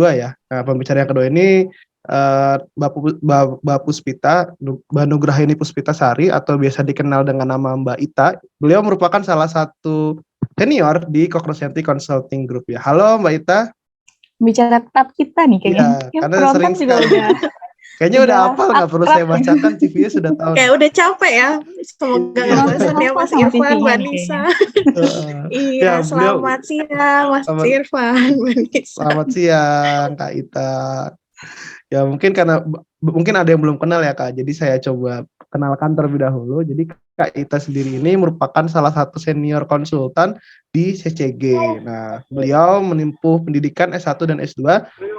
S2 ya. Nah, pembicara yang kedua ini Mbak Puspita, Mbak Nugrahini Puspitasari atau biasa dikenal dengan nama Mbak Ita. Beliau merupakan salah satu senior di Cognoscenti Consulting Group ya. Halo Mbak Ita. Bicara tetap kita nih kayaknya. Iya, Yang karena penonton sering juga sekali. udah Kayaknya udah hafal, nggak perlu saya akrab ya. bacakan, CV-nya sudah tahu. Kayak udah capek ya. Semoga nggak Penonton bosan ya hafal Mas sama Irfan, CV-nya Mbak nih Nisa. Ya, Iya, selamat siang Mas Irfan, Mbak Nisa. Selamat siang Kak Ita. Ya mungkin karena mungkin ada yang belum kenal ya Kak, jadi saya coba kenalkan terlebih dahulu. Jadi Kak Ita sendiri ini merupakan salah satu senior konsultan di CCG. Nah, beliau menempuh pendidikan S1 dan S2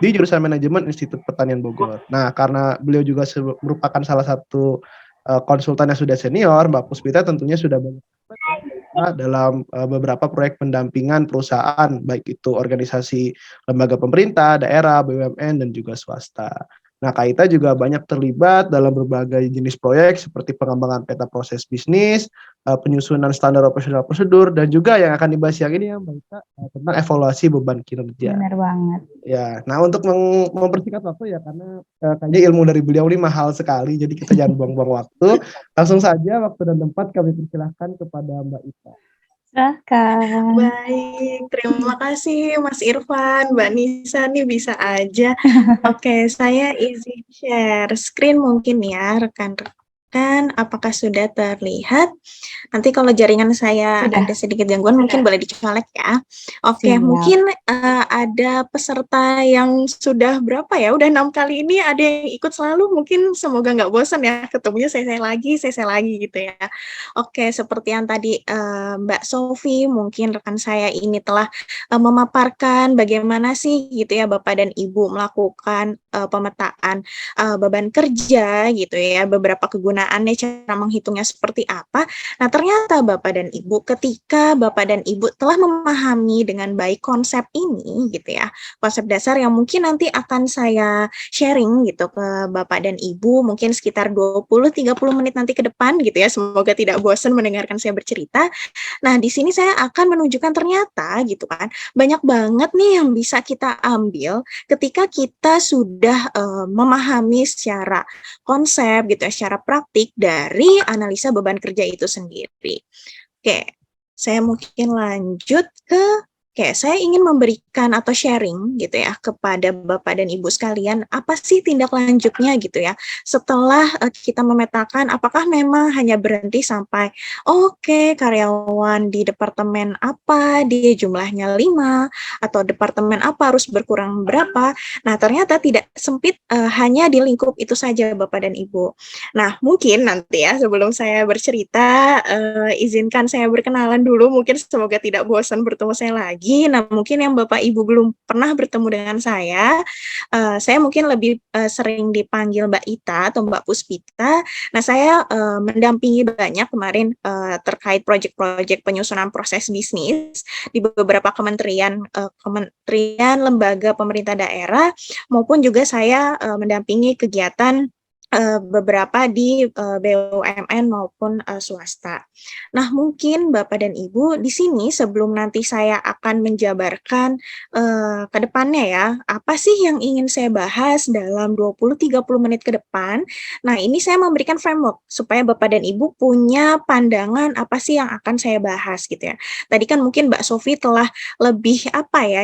di jurusan manajemen Institut Pertanian Bogor. Nah, karena beliau juga merupakan salah satu konsultan yang sudah senior, Mbak Puspita tentunya sudah banyak dalam beberapa proyek pendampingan perusahaan, baik itu organisasi lembaga pemerintah, daerah, BUMN, dan juga swasta. Nah, Kak Ita juga banyak terlibat dalam berbagai jenis proyek seperti pengembangan peta proses bisnis, penyusunan standar operasional prosedur, dan juga yang akan dibahas yang ini ya Mbak Ita, tentang evaluasi beban kinerja. Benar banget. Ya, nah untuk mempersingkat waktu ya, karena kayaknya ilmu dari beliau ini mahal sekali, jadi kita jangan buang-buang waktu. Langsung saja waktu dan tempat kami persilahkan kepada Mbak Ita. Silahkan. Baik, terima kasih Mas Irfan, Mbak Nisa nih bisa aja. Oke, saya izin share screen mungkin ya rekan-rekan. Apakah sudah terlihat? Nanti kalau jaringan saya Sudah. ada sedikit gangguan mungkin boleh dicolek ya. Oke, Siap. mungkin ada peserta yang sudah berapa ya? Udah 6 kali ini ada yang ikut selalu, mungkin semoga nggak bosan ya ketemunya saya lagi gitu ya. Oke, seperti yang tadi Mbak Sofi, mungkin rekan saya ini telah memaparkan bagaimana sih gitu ya Bapak dan Ibu melakukan pemetaan beban kerja gitu ya, beberapa kegunaannya, cara menghitungnya seperti apa. Nah, ternyata Bapak dan Ibu, ketika Bapak dan Ibu telah memahami dengan baik konsep ini gitu ya, konsep dasar yang mungkin nanti akan saya sharing gitu ke Bapak dan Ibu, mungkin sekitar 20-30 menit nanti ke depan gitu ya, semoga tidak bosan mendengarkan saya bercerita. Nah, di sini saya akan menunjukkan ternyata gitu kan, banyak banget nih yang bisa kita ambil ketika kita sudah memahami secara konsep gitu ya, secara praktik dari analisa beban kerja itu sendiri. Oke, saya mungkin lanjut ke saya ingin memberikan atau sharing gitu ya kepada Bapak dan Ibu sekalian, apa sih tindak lanjutnya gitu ya, setelah kita memetakan apakah memang hanya berhenti sampai oke, karyawan di departemen apa, dia jumlahnya 5, atau departemen apa harus berkurang berapa. Nah, ternyata tidak sempit hanya di lingkup itu saja Bapak dan Ibu. Nah, mungkin nanti ya sebelum saya bercerita, izinkan saya berkenalan dulu, mungkin semoga tidak bosan bertemu saya lagi. Nah, mungkin yang Bapak Ibu belum pernah bertemu dengan saya mungkin lebih sering dipanggil Mbak Ita atau Mbak Puspita. Nah, saya mendampingi banyak kemarin terkait proyek-proyek penyusunan proses bisnis di beberapa kementerian, lembaga pemerintah daerah, maupun juga saya mendampingi kegiatan beberapa di BUMN maupun swasta. Nah, mungkin Bapak dan Ibu di sini sebelum nanti saya akan menjabarkan ke depannya ya, apa sih yang ingin saya bahas dalam 20-30 menit ke depan. Nah, ini saya memberikan framework supaya Bapak dan Ibu punya pandangan apa sih yang akan saya bahas gitu ya. Tadi kan mungkin Mbak Sofi telah lebih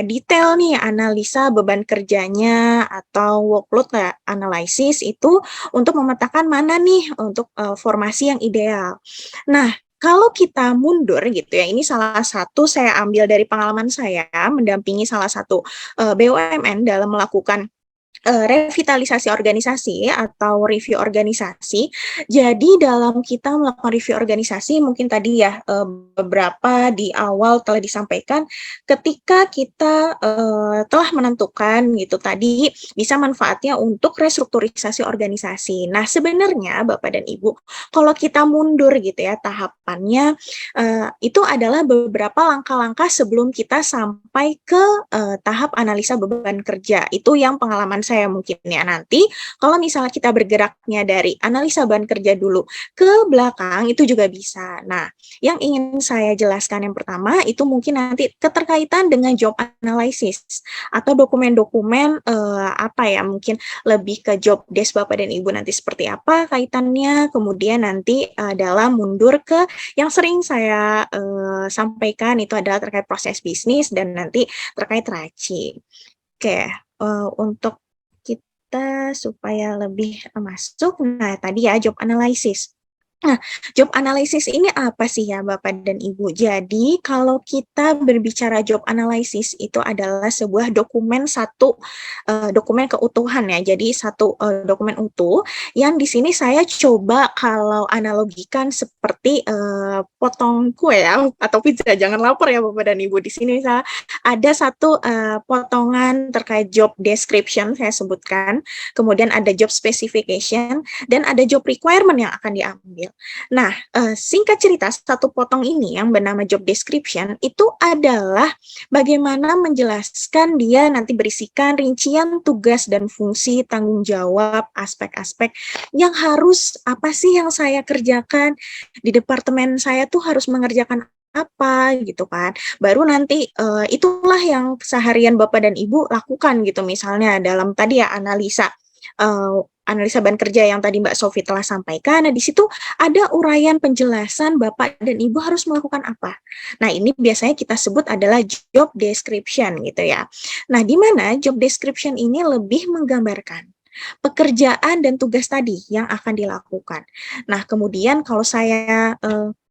detail nih analisa beban kerjanya atau workload analysis itu untuk memetakan mana nih untuk formasi yang ideal. Nah, kalau kita mundur gitu ya, ini salah satu saya ambil dari pengalaman saya mendampingi salah satu BUMN dalam melakukan revitalisasi organisasi atau review organisasi. Jadi dalam kita melakukan review organisasi, mungkin tadi ya beberapa di awal telah disampaikan, ketika kita telah menentukan gitu tadi bisa manfaatnya untuk restrukturisasi organisasi. Nah, sebenarnya Bapak dan Ibu, kalau kita mundur gitu ya tahapannya, itu adalah beberapa langkah-langkah sebelum kita sampai ke tahap analisa beban kerja. Itu yang pengalaman pandangan saya mungkin ya, nanti kalau misalnya kita bergeraknya dari analisa bahan kerja dulu ke belakang itu juga bisa. Nah, yang ingin saya jelaskan yang pertama itu mungkin nanti keterkaitan dengan job analysis atau dokumen-dokumen apa ya, mungkin lebih ke job desk Bapak dan Ibu nanti seperti apa kaitannya, kemudian nanti dalam mundur ke yang sering saya sampaikan itu adalah terkait proses bisnis dan nanti terkait RACI. Oke, untuk kita supaya lebih masuk, nah tadi ya job analysis. Nah, job analysis ini apa sih ya Bapak dan Ibu? Jadi kalau kita berbicara job analysis itu adalah sebuah dokumen dokumen keutuhan ya. Jadi satu dokumen utuh yang di sini saya coba kalau analogikan seperti potong kue ya atau pizza. Jangan lapar ya Bapak dan Ibu. Di sini misalnya ada satu potongan terkait job description saya sebutkan, kemudian ada job specification dan ada job requirement yang akan diambil. Nah, singkat cerita, satu potong ini yang bernama job description itu adalah bagaimana menjelaskan dia nanti berisikan rincian tugas dan fungsi, tanggung jawab, aspek-aspek yang harus apa sih yang saya kerjakan di departemen saya tuh harus mengerjakan apa gitu kan. Baru nanti itulah yang seharian Bapak dan Ibu lakukan gitu misalnya dalam tadi ya analisa bahan kerja yang tadi Mbak Sofi telah sampaikan. Nah, di situ ada uraian penjelasan Bapak dan Ibu harus melakukan apa. Nah, ini biasanya kita sebut adalah job description gitu ya. Nah, di mana job description ini lebih menggambarkan pekerjaan dan tugas tadi yang akan dilakukan. Nah, kemudian kalau saya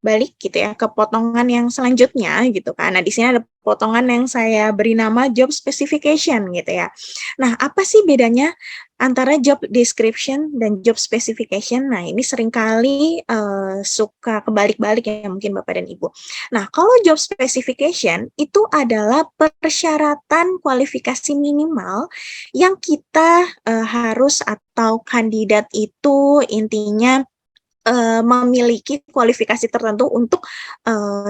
balik gitu ya ke potongan yang selanjutnya gitu kan. Nah, di sini ada potongan yang saya beri nama job specification gitu ya. Nah, apa sih bedanya antara job description dan job specification? Nah, ini seringkali suka kebalik-balik ya mungkin Bapak dan Ibu. Nah, kalau job specification itu adalah persyaratan kualifikasi minimal yang kita harus atau kandidat itu intinya memiliki kualifikasi tertentu untuk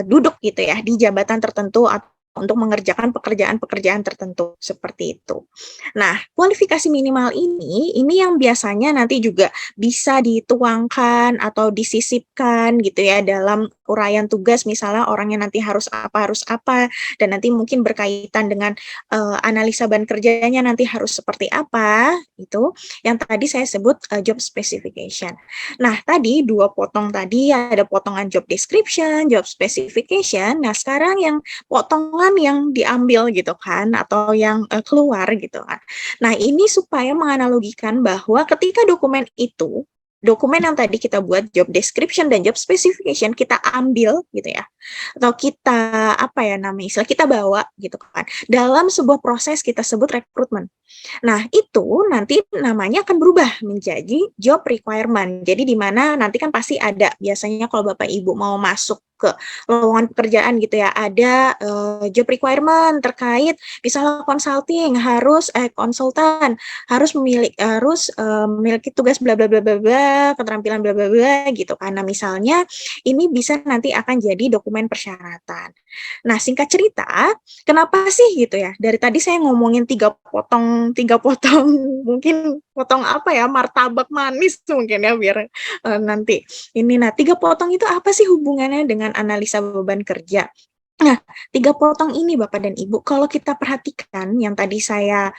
duduk gitu ya di jabatan tertentu atau untuk mengerjakan pekerjaan-pekerjaan tertentu seperti itu. Nah, kualifikasi minimal ini yang biasanya nanti juga bisa dituangkan atau disisipkan gitu ya dalam uraian tugas, misalnya orangnya nanti harus apa, dan nanti mungkin berkaitan dengan analisa bahan kerjanya nanti harus seperti apa, itu yang tadi saya sebut job specification. Nah, tadi dua potong tadi ada potongan job description, job specification. Nah, sekarang yang potongan yang diambil gitu kan atau yang keluar gitu kan. Nah, ini supaya menganalogikan bahwa ketika dokumen yang tadi kita buat job description dan job specification kita ambil gitu ya. Atau kita kita bawa gitu kan. Dalam sebuah proses kita sebut rekrutmen. Nah, itu nanti namanya akan berubah menjadi job requirement. Jadi di mana nanti kan pasti ada biasanya kalau Bapak Ibu mau masuk ke lowongan pekerjaan gitu ya, ada job requirement terkait misalnya konsultan harus memiliki tugas bla bla bla bla bla, keterampilan bla bla bla gitu kan. Nah, misalnya ini bisa nanti akan jadi dokumen persyaratan. Nah, singkat cerita, kenapa sih gitu ya? Dari tadi saya ngomongin tiga potong mungkin potong apa ya, martabak manis mungkin ya biar nanti ini. Nah, 3 potong itu apa sih hubungannya dengan analisa beban kerja? Nah, 3 potong ini Bapak dan Ibu, kalau kita perhatikan yang tadi saya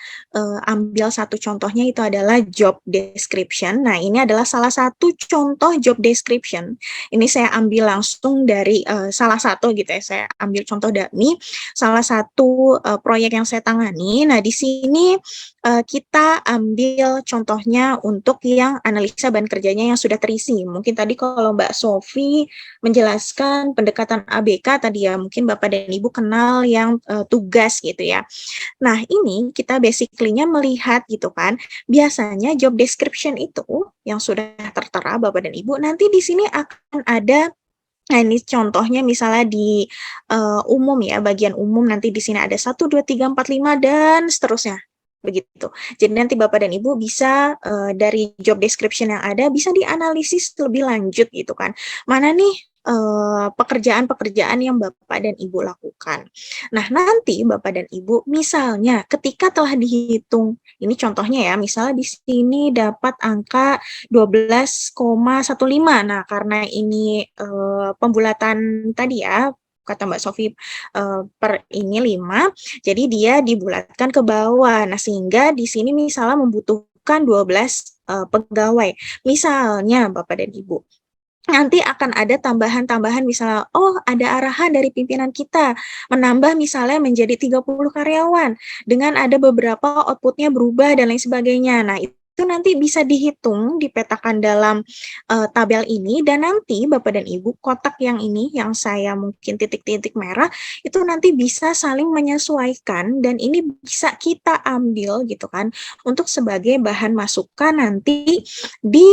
ambil satu contohnya itu adalah job description. Nah, ini adalah salah satu contoh job description. Ini saya ambil langsung dari salah satu gitu ya, saya ambil contoh dummy, salah satu proyek yang saya tangani. Nah, di sini kita ambil contohnya untuk yang analisa bahan kerjanya yang sudah terisi. Mungkin tadi kalau Mbak Sofi menjelaskan pendekatan ABK tadi ya, mungkin Bapak dan Ibu kenal yang tugas gitu ya. Nah, ini kita basically-nya melihat gitu kan, biasanya job description itu yang sudah tertera Bapak dan Ibu, nanti di sini akan ada. Nah, ini contohnya misalnya di umum ya, bagian umum nanti di sini ada 1, 2, 3, 4, 5 dan seterusnya. Begitu. Jadi nanti Bapak dan Ibu bisa dari job description yang ada bisa dianalisis lebih lanjut gitu kan. Mana nih pekerjaan-pekerjaan yang Bapak dan Ibu lakukan. Nah, nanti Bapak dan Ibu misalnya ketika telah dihitung, ini contohnya ya, misalnya di sini dapat angka 12,15. Nah, karena ini, pembulatan tadi ya, kata Mbak Sofi, per ini 5, jadi dia dibulatkan ke bawah. Nah, sehingga di sini misalnya membutuhkan 12, pegawai. Misalnya Bapak dan Ibu, nanti akan ada tambahan-tambahan misalnya, oh ada arahan dari pimpinan kita, menambah misalnya menjadi 30 karyawan, dengan ada beberapa output-nya berubah dan lain sebagainya. Nah, itu nanti bisa dihitung, dipetakan dalam tabel ini, dan nanti Bapak dan Ibu, kotak yang ini, yang saya mungkin titik-titik merah, itu nanti bisa saling menyesuaikan, dan ini bisa kita ambil gitu kan, untuk sebagai bahan masukan nanti di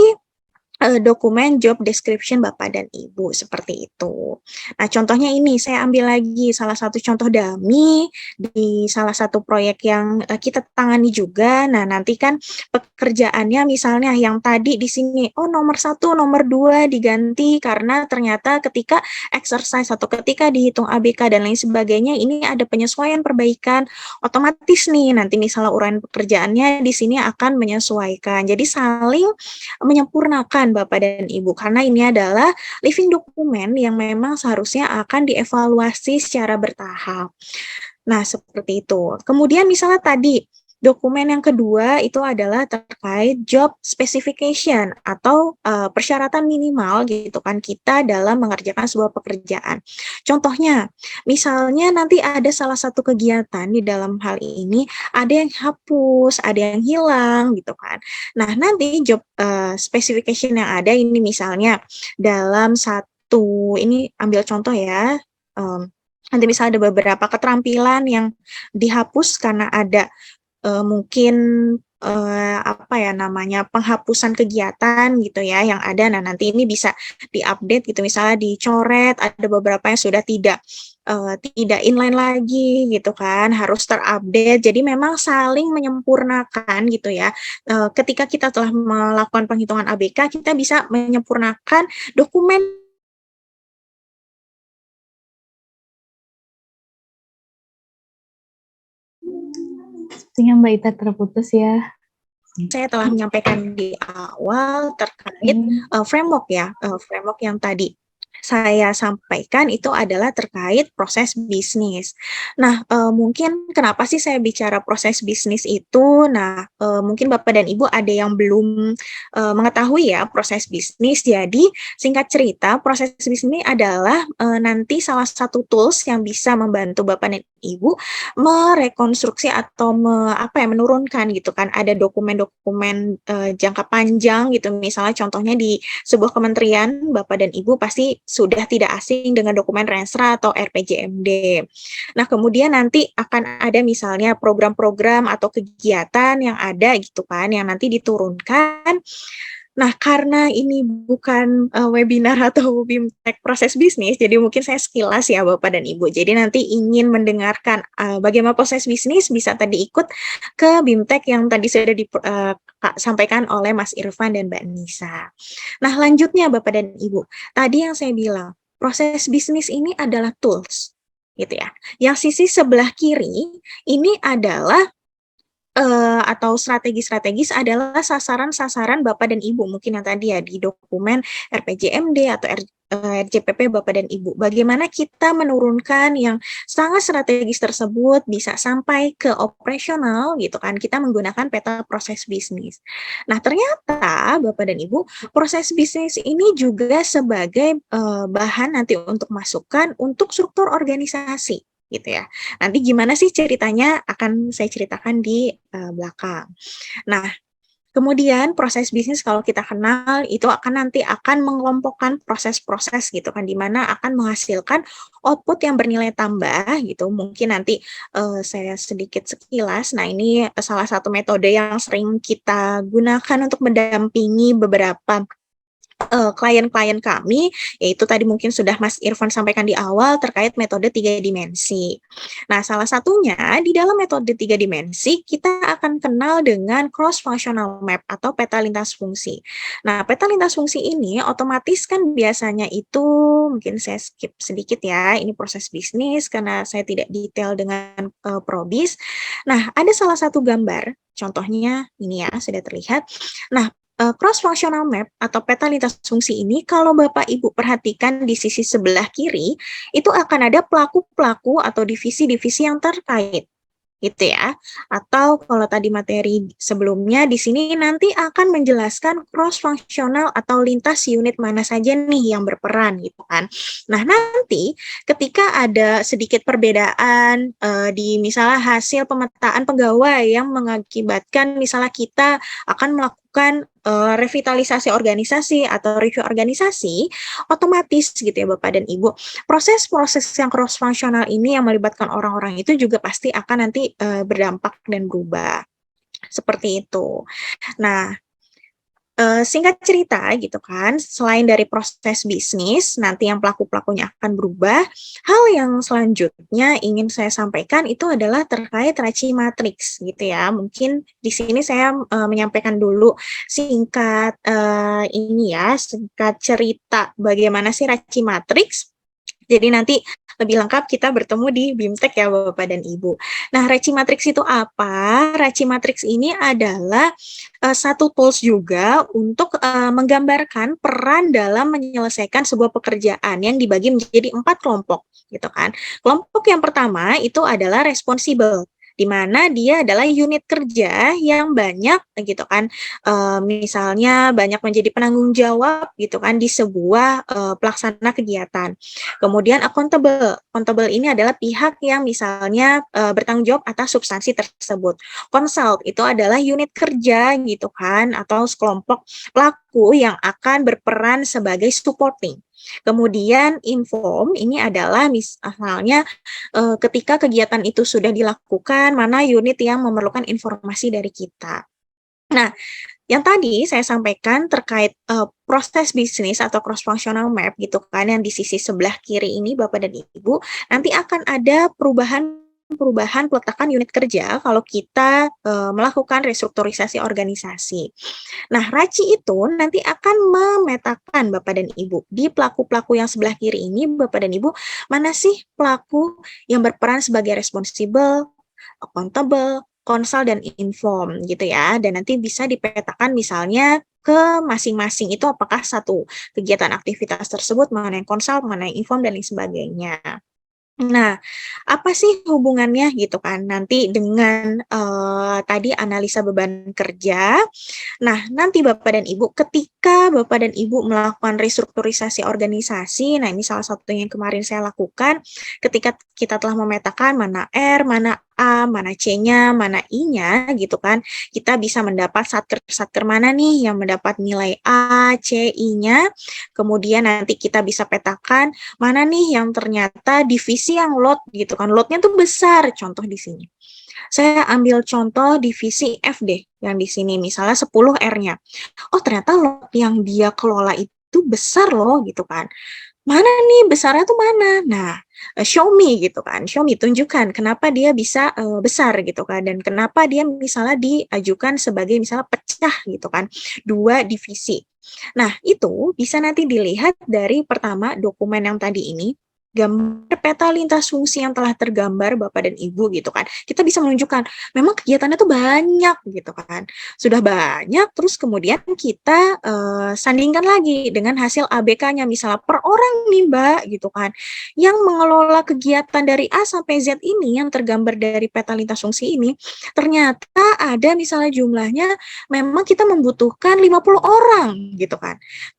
dokumen job description Bapak dan Ibu, seperti itu. Nah, contohnya ini saya ambil lagi salah satu contoh dummy di salah satu proyek yang, kita tangani juga. Nah, nanti kan pekerjaannya misalnya yang tadi di sini, oh nomor 1, nomor 2 diganti karena ternyata ketika exercise atau ketika dihitung ABK dan lain sebagainya, ini ada penyesuaian perbaikan, otomatis nih nanti misalnya uraian pekerjaannya di sini akan menyesuaikan. Jadi saling menyempurnakan Bapak dan Ibu, karena ini adalah living dokumen yang memang seharusnya akan dievaluasi secara bertahap. Nah, seperti itu. Kemudian misalnya tadi, dokumen yang kedua itu adalah terkait job specification atau persyaratan minimal gitu kan kita dalam mengerjakan sebuah pekerjaan. Contohnya, misalnya nanti ada salah satu kegiatan di dalam hal ini, ada yang hapus, ada yang hilang gitu kan. Nah, nanti job specification yang ada ini misalnya dalam satu, ini ambil contoh ya, nanti misalnya ada beberapa keterampilan yang dihapus karena ada mungkin, apa ya namanya, penghapusan kegiatan gitu ya yang ada. Nah, nanti ini bisa diupdate gitu, misalnya dicoret, ada beberapa yang sudah tidak inline lagi gitu kan, harus terupdate. Jadi memang saling menyempurnakan gitu ya. Ketika kita telah melakukan penghitungan ABK, kita bisa menyempurnakan dokumen. Sepertinya Mbak Ita terputus ya. Saya telah menyampaikan di awal terkait framework ya, framework yang tadi saya sampaikan itu adalah terkait proses bisnis. Nah, mungkin kenapa sih saya bicara proses bisnis itu? Nah, mungkin Bapak dan Ibu ada yang belum mengetahui ya proses bisnis. Jadi, singkat cerita, proses bisnis ini adalah nanti salah satu tools yang bisa membantu Bapak dan Ibu merekonstruksi atau menurunkan gitu kan. Ada dokumen-dokumen jangka panjang gitu. Misalnya contohnya di sebuah kementerian, Bapak dan Ibu pasti sudah tidak asing dengan dokumen Renstra atau RPJMD. Nah, kemudian nanti akan ada misalnya program-program atau kegiatan yang ada gitu kan, yang nanti diturunkan. Nah, karena ini bukan webinar atau BIMTEK proses bisnis, jadi mungkin saya sekilas ya Bapak dan Ibu. Jadi nanti ingin mendengarkan bagaimana proses bisnis, bisa tadi ikut ke BIMTEK yang tadi sudah disampaikan oleh Mas Irfan dan Mbak Nisa. Nah, lanjutnya Bapak dan Ibu, tadi yang saya bilang, proses bisnis ini adalah tools, gitu ya. Yang sisi sebelah kiri ini adalah atau strategi-strategis adalah sasaran-sasaran Bapak dan Ibu, mungkin yang tadi ya di dokumen RPJMD atau RJPP Bapak dan Ibu. Bagaimana kita menurunkan yang sangat strategis tersebut bisa sampai ke operasional gitu kan, kita menggunakan peta proses bisnis. Nah, ternyata Bapak dan Ibu, proses bisnis ini juga sebagai bahan nanti untuk masukan untuk struktur organisasi gitu ya. Nanti gimana sih ceritanya akan saya ceritakan di belakang. Nah, kemudian proses bisnis kalau kita kenal itu nanti akan mengelompokkan proses-proses gitu kan, di mana akan menghasilkan output yang bernilai tambah gitu. Mungkin nanti saya sedikit sekilas. Nah, ini salah satu metode yang sering kita gunakan untuk mendampingi beberapa klien-klien kami, yaitu tadi mungkin sudah Mas Irfan sampaikan di awal terkait metode 3 dimensi. Nah, salah satunya di dalam metode 3 dimensi, kita akan kenal dengan cross functional map atau peta lintas fungsi. Nah, peta lintas fungsi ini otomatis kan biasanya itu, mungkin saya skip sedikit ya, ini proses bisnis karena saya tidak detail dengan probis. Nah, ada salah satu gambar, contohnya ini ya, sudah terlihat. Nah, cross functional map atau peta lintas fungsi ini kalau Bapak Ibu perhatikan di sisi sebelah kiri, itu akan ada pelaku-pelaku atau divisi-divisi yang terkait, gitu ya. Atau kalau tadi materi sebelumnya di sini nanti akan menjelaskan cross functional atau lintas unit mana saja nih yang berperan gitu kan. Nah, nanti ketika ada sedikit perbedaan di misalnya hasil pemetaan pegawai yang mengakibatkan misalnya kita akan melakukan revitalisasi organisasi atau review organisasi, otomatis gitu ya Bapak dan Ibu, proses-proses yang cross functional ini yang melibatkan orang-orang itu juga pasti akan nanti berdampak dan berubah. Seperti itu. Nah, singkat cerita gitu kan, selain dari proses bisnis, nanti yang pelaku-pelakunya akan berubah, hal yang selanjutnya ingin saya sampaikan itu adalah terkait Raci Matrix gitu ya. Mungkin di sini saya menyampaikan dulu singkat ini ya, singkat cerita bagaimana sih Raci Matrix. Jadi nanti lebih lengkap kita bertemu di BIMTEK ya Bapak dan Ibu. Nah, Raci Matrix itu apa? Raci Matrix ini adalah satu tools juga untuk menggambarkan peran dalam menyelesaikan sebuah pekerjaan yang dibagi menjadi 4 kelompok gitu kan. Kelompok yang pertama itu adalah responsible, di mana dia adalah unit kerja yang banyak gitu kan, misalnya banyak menjadi penanggung jawab gitu kan di sebuah pelaksana kegiatan. Kemudian accountable ini adalah pihak yang misalnya bertanggung jawab atas substansi tersebut. Consult itu adalah unit kerja gitu kan, atau sekelompok pelaku yang akan berperan sebagai supporting. Kemudian inform ini adalah misalnya ketika kegiatan itu sudah dilakukan, mana unit yang memerlukan informasi dari kita. Nah, yang tadi saya sampaikan terkait proses bisnis atau cross functional map gitu kan, yang di sisi sebelah kiri ini Bapak dan Ibu, nanti akan ada perubahan peletakan unit kerja kalau kita melakukan restrukturisasi organisasi. Nah, Raci itu nanti akan memetakan Bapak dan Ibu di pelaku-pelaku yang sebelah kiri ini, Bapak dan Ibu, mana sih pelaku yang berperan sebagai responsible, accountable, konsal, dan inform gitu ya. Dan nanti bisa dipetakan misalnya ke masing-masing itu apakah satu kegiatan aktivitas tersebut, mana yang konsal, mana yang inform, dan lain sebagainya. Nah, apa sih hubungannya gitu kan nanti dengan tadi analisa beban kerja. Nah, nanti Bapak dan Ibu ketika Bapak dan Ibu melakukan restrukturisasi organisasi, nah ini salah satu yang kemarin saya lakukan ketika kita telah memetakan mana R, mana A, mana C-nya, mana I-nya gitu kan. Kita bisa mendapat satker mana nih yang mendapat nilai A, C, I-nya. Kemudian nanti kita bisa petakan mana nih yang ternyata divisi yang lot gitu kan. Lotnya tuh besar, contoh di sini. Saya ambil contoh divisi F deh, yang di sini misalnya 10 R-nya. Oh, ternyata lot yang dia kelola itu besar loh gitu kan. Mana nih besarnya tuh mana? Nah, show me gitu kan, show me, tunjukkan kenapa dia bisa besar gitu kan, dan kenapa dia misalnya diajukan sebagai misalnya pecah gitu kan, 2 divisi. Nah, itu bisa nanti dilihat dari pertama dokumen yang tadi ini, gambar peta lintas fungsi yang telah tergambar Bapak dan Ibu gitu kan. Kita bisa menunjukkan memang kegiatannya tuh banyak gitu kan. Sudah banyak, terus kemudian kita sandingkan lagi dengan hasil ABK-nya misalnya per orang nih Mbak gitu kan. Yang mengelola kegiatan dari A sampai Z ini yang tergambar dari peta lintas fungsi ini, ternyata ada misalnya jumlahnya memang kita membutuhkan 50 orang gitu kan.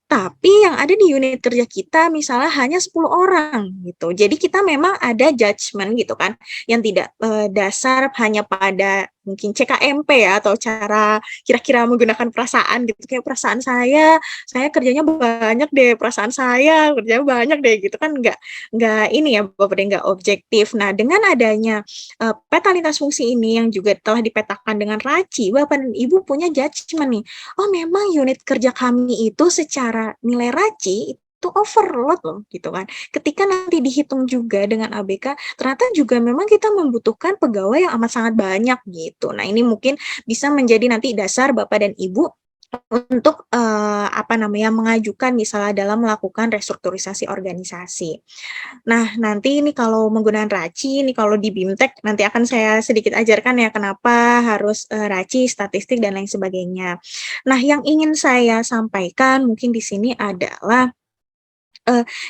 Tapi yang ada di unit kerja kita misalnya hanya 10 orang gitu. Jadi kita memang ada judgement gitu kan, yang tidak dasar hanya pada mungkin CKMP ya, atau cara kira-kira menggunakan perasaan gitu, kayak perasaan saya kerjanya banyak deh, perasaan saya kerjanya banyak deh, gitu kan nggak ini ya, Bapak dan nggak objektif. Nah, dengan adanya, peta lintas fungsi ini yang juga telah dipetakan dengan RACI, Bapak dan Ibu punya judgement nih, "Oh, memang unit kerja kami itu secara nilai RACI itu overload loh," gitu kan. Ketika nanti dihitung juga dengan ABK, ternyata juga memang kita membutuhkan pegawai yang amat sangat banyak gitu. Nah, ini mungkin bisa menjadi nanti dasar Bapak dan Ibu untuk, mengajukan misalnya dalam melakukan restrukturisasi organisasi. Nah, nanti ini kalau menggunakan RACI, ini kalau di BIMTEK nanti akan saya sedikit ajarkan ya kenapa harus, RACI, statistik, dan lain sebagainya. Nah, yang ingin saya sampaikan mungkin di sini adalah,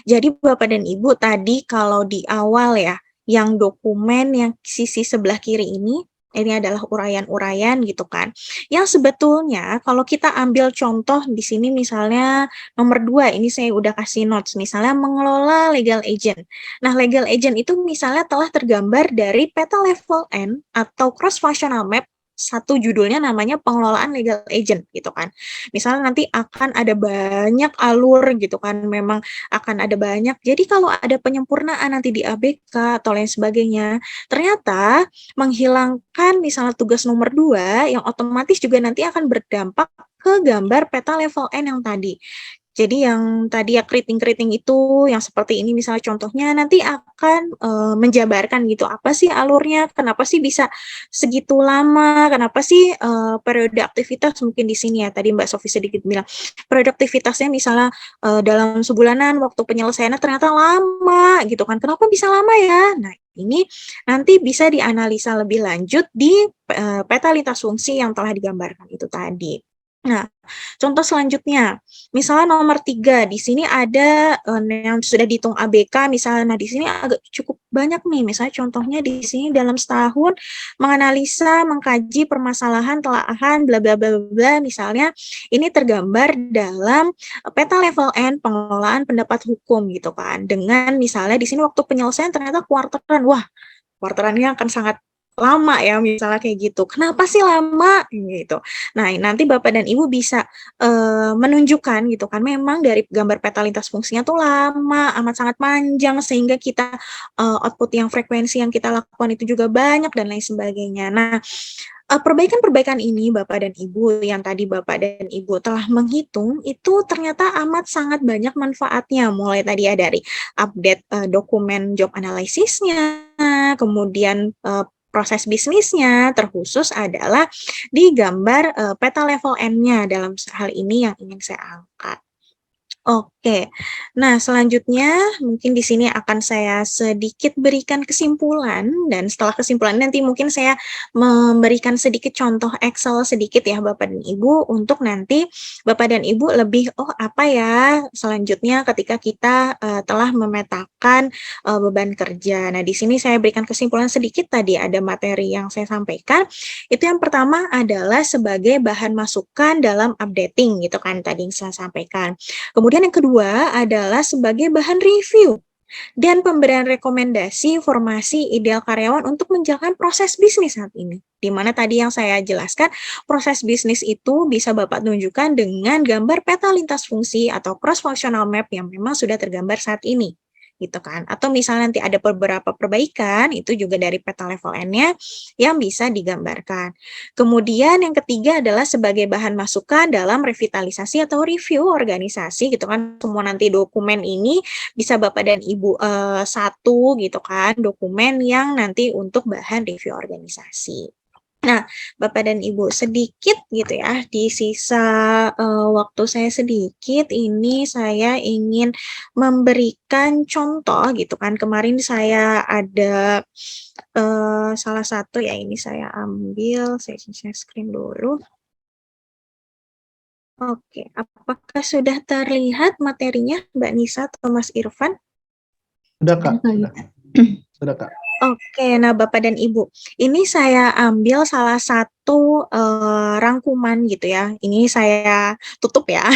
jadi Bapak dan Ibu tadi kalau di awal ya, yang dokumen yang sisi sebelah kiri ini adalah uraian-uraian gitu kan, yang sebetulnya kalau kita ambil contoh di sini misalnya nomor 2 ini saya udah kasih notes, misalnya mengelola legal agent. Nah, legal agent itu misalnya telah tergambar dari peta level N atau cross functional map, satu judulnya namanya pengelolaan legal agent gitu kan. Misalnya nanti akan ada banyak alur gitu kan, memang akan ada banyak. Jadi kalau ada penyempurnaan nanti di ABK atau lain sebagainya, ternyata menghilangkan misalnya tugas nomor 2 yang otomatis juga nanti akan berdampak ke gambar peta level N yang tadi. Jadi yang tadi ya keriting-keriting itu yang seperti ini misalnya contohnya nanti akan, menjabarkan gitu, apa sih alurnya, kenapa sih bisa segitu lama, kenapa sih, periode aktivitas mungkin di sini ya, tadi Mbak Sofi sedikit bilang, periode aktivitasnya misalnya, dalam sebulanan waktu penyelesaiannya ternyata lama gitu kan, kenapa bisa lama ya? Nah, ini nanti bisa dianalisa lebih lanjut di, peta lintas fungsi yang telah digambarkan itu tadi. Nah, contoh selanjutnya, misalnya nomor 3 di sini ada, yang sudah dihitung ABK misalnya, nah di sini agak cukup banyak nih, misalnya contohnya di sini dalam setahun menganalisa, mengkaji permasalahan, telaahan, bla bla bla bla, misalnya ini tergambar dalam, peta level N pengelolaan pendapat hukum gitu kan, dengan misalnya di sini waktu penyelesaian ternyata kuarteran, wah kuarterannya akan sangat lama ya misalnya kayak gitu, kenapa sih lama? Gitu. Nah, nanti Bapak dan Ibu bisa, menunjukkan gitu kan, memang dari gambar peta lintas fungsinya tuh lama, amat sangat panjang sehingga kita, output yang frekuensi yang kita lakukan itu juga banyak dan lain sebagainya. Nah, perbaikan-perbaikan ini Bapak dan Ibu yang tadi Bapak dan Ibu telah menghitung, itu ternyata amat sangat banyak manfaatnya, mulai tadi ya dari update, dokumen job analysis-nya, kemudian, proses bisnisnya, terkhusus adalah di gambar, peta level N-nya dalam hal ini yang ingin saya angkat. Oke. Nah, selanjutnya mungkin di sini akan saya sedikit berikan kesimpulan dan setelah kesimpulan nanti mungkin saya memberikan sedikit contoh Excel sedikit ya Bapak dan Ibu untuk nanti Bapak dan Ibu lebih, "Oh, apa ya selanjutnya ketika kita, telah memetakan, beban kerja." Nah, di sini saya berikan kesimpulan sedikit tadi ada materi yang saya sampaikan, itu yang pertama adalah sebagai bahan masukan dalam updating gitu kan tadi yang saya sampaikan. Kemudian yang kedua adalah sebagai bahan review dan pemberian rekomendasi formasi ideal karyawan untuk menjalankan proses bisnis saat ini. Di mana tadi yang saya jelaskan, proses bisnis itu bisa Bapak tunjukkan dengan gambar peta lintas fungsi atau cross functional map yang memang sudah tergambar saat ini. Gitu kan. Atau misalnya nanti ada beberapa perbaikan, itu juga dari peta level N-nya yang bisa digambarkan. Kemudian yang ketiga adalah sebagai bahan masukan dalam revitalisasi atau review organisasi gitu kan. Semua nanti dokumen ini bisa Bapak dan Ibu satu gitu kan, dokumen yang nanti untuk bahan review organisasi. Nah, Bapak dan Ibu sedikit gitu ya, di sisa waktu saya sedikit, ini saya ingin memberikan contoh gitu kan. Kemarin saya ada salah satu ya ini saya ambil, saya share screen dulu. Oke, apakah sudah terlihat materinya Mbak Nisa atau Mas Irfan? Sudah, Kak. Sudah, Sudah, Kak. Oke, nah Bapak dan Ibu, ini saya ambil salah satu, rangkuman gitu ya, ini saya tutup ya,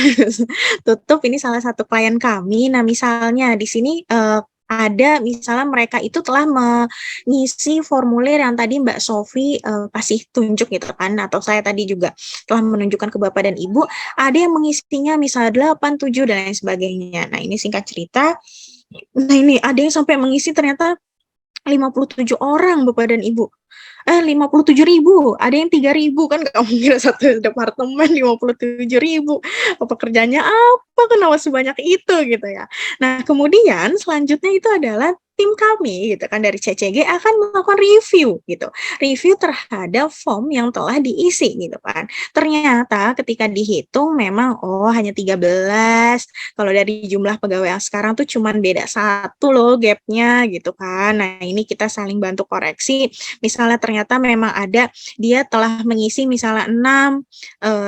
tutup ini salah satu klien kami. Nah misalnya di sini, ada misalnya mereka itu telah mengisi formulir yang tadi Mbak Sofi kasih tunjuk gitu kan, atau saya tadi juga telah menunjukkan ke Bapak dan Ibu, ada yang mengisinya misalnya 8, 7 dan lain sebagainya. Nah, ini singkat cerita. Nah, ini ada yang sampai mengisi ternyata 57 orang Bapak dan Ibu. 57.000, ada yang 3.000, kan nggak mungkin satu departemen 57.000. Pekerjaannya apa, kenapa sebanyak itu gitu ya. Nah, kemudian selanjutnya itu adalah tim kami gitu kan dari CCG akan melakukan review gitu. Review terhadap form yang telah diisi gitu kan. Ternyata ketika dihitung memang hanya 13. Kalau dari jumlah pegawai yang sekarang tuh cuman beda 1 loh gapnya gitu kan. Nah, ini kita saling bantu koreksi. Misalnya ternyata memang ada dia telah mengisi misalnya 6,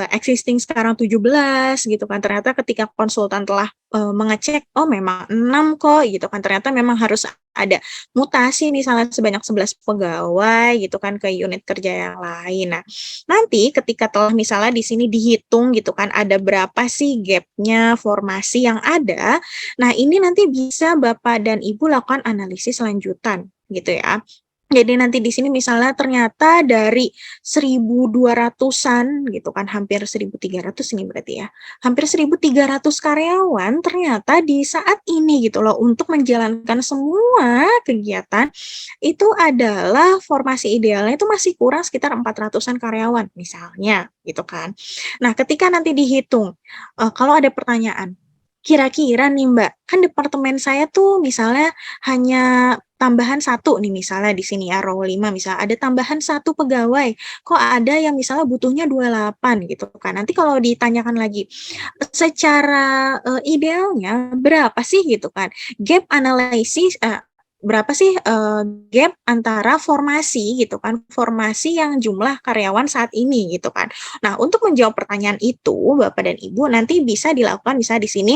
existing sekarang 17 gitu kan. Ternyata ketika konsultan telah mengecek, oh memang 6 kok gitu kan. Ternyata memang harus ada mutasi misalnya sebanyak 11 pegawai gitu kan ke unit kerja yang lain. Nah, nanti ketika telah misalnya di sini dihitung gitu kan ada berapa sih gapnya formasi yang ada. Nah, ini nanti bisa Bapak dan Ibu lakukan analisis lanjutan gitu ya. Jadi nanti di sini misalnya ternyata dari 1.200-an gitu kan, hampir 1.300 ini berarti ya. Hampir 1.300 karyawan ternyata di saat ini gitu loh untuk menjalankan semua kegiatan itu adalah formasi idealnya itu masih kurang sekitar 400-an karyawan misalnya gitu kan. Nah, ketika nanti dihitung kalau ada pertanyaan, kira-kira nih Mbak, kan departemen saya tuh misalnya hanya tambahan 1 nih misalnya di sini ya row 5 misalnya ada tambahan 1 pegawai, kok ada yang misalnya butuhnya 28 gitu kan. Nanti kalau ditanyakan lagi, secara idealnya berapa sih gitu kan, gap analisis berapa sih gap antara formasi gitu kan, formasi yang jumlah karyawan saat ini gitu kan. Nah, untuk menjawab pertanyaan itu Bapak dan Ibu nanti bisa dilakukan misalnya di sini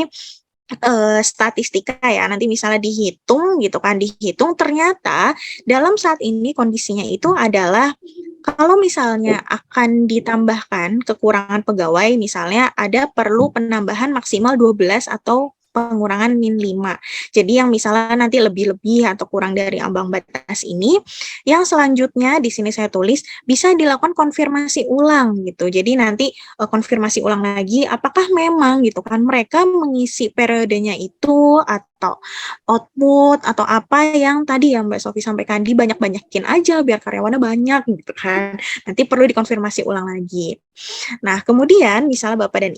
statistika ya, nanti misalnya dihitung gitu kan, dihitung ternyata dalam saat ini kondisinya itu adalah kalau misalnya akan ditambahkan kekurangan pegawai misalnya ada perlu penambahan maksimal 12 atau pengurangan min 5. Jadi yang misalnya nanti lebih-lebih atau kurang dari ambang batas ini, yang selanjutnya di sini saya tulis bisa dilakukan konfirmasi ulang gitu. Jadi nanti konfirmasi ulang lagi apakah memang gitu kan mereka mengisi periodenya itu atau output atau apa yang tadi ya Mbak Sofi sampaikan dibanyak-banyakin aja biar karyawannya banyak gitu kan. Nanti perlu dikonfirmasi ulang lagi. Nah, kemudian misalnya Bapak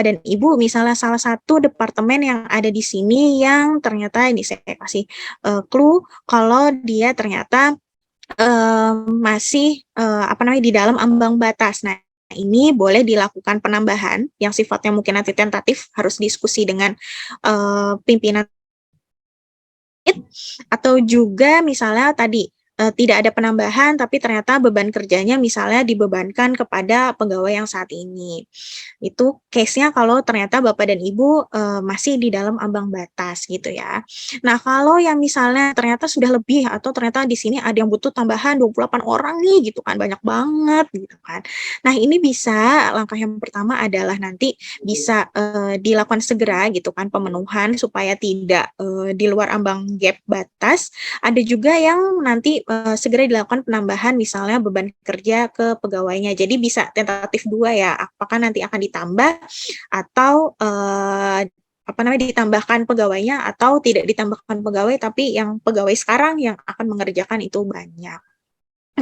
dan Ibu misalnya salah satu departemen yang ada di sini yang ternyata ini saya kasih clue kalau dia ternyata masih di dalam ambang batas. Nah, ini boleh dilakukan penambahan yang sifatnya mungkin nanti tentatif, harus diskusi dengan pimpinan atau juga misalnya tadi tidak ada penambahan tapi ternyata beban kerjanya misalnya dibebankan kepada pegawai yang saat ini. Itu case-nya kalau ternyata Bapak dan Ibu masih di dalam ambang batas gitu ya. Nah, kalau yang misalnya ternyata sudah lebih atau ternyata di sini ada yang butuh tambahan 28 orang nih gitu kan, banyak banget gitu kan. Nah, ini bisa langkah yang pertama adalah nanti bisa dilakukan segera gitu kan pemenuhan supaya tidak di luar ambang gap batas. Ada juga yang nanti segera dilakukan penambahan misalnya beban kerja ke pegawainya. Jadi bisa tentatif 2 ya, apakah nanti akan ditambah atau ditambahkan pegawainya atau tidak ditambahkan pegawai tapi yang pegawai sekarang yang akan mengerjakan itu banyak.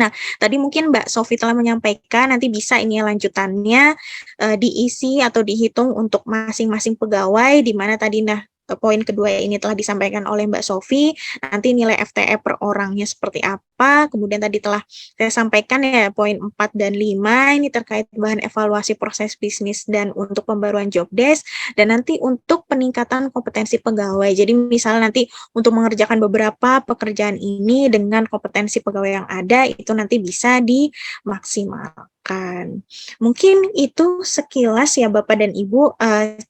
Nah, tadi mungkin Mbak Sofi telah menyampaikan nanti bisa ini lanjutannya diisi atau dihitung untuk masing-masing pegawai di mana tadi poin kedua ini telah disampaikan oleh Mbak Sofi, nanti nilai FTE per orangnya seperti apa, kemudian tadi telah saya sampaikan ya poin 4 dan 5 ini terkait bahan evaluasi proses bisnis dan untuk pembaruan job desk, dan nanti untuk peningkatan kompetensi pegawai. Jadi misalnya nanti untuk mengerjakan beberapa pekerjaan ini dengan kompetensi pegawai yang ada, itu nanti bisa dimaksimalkan. Mungkin itu sekilas ya Bapak dan Ibu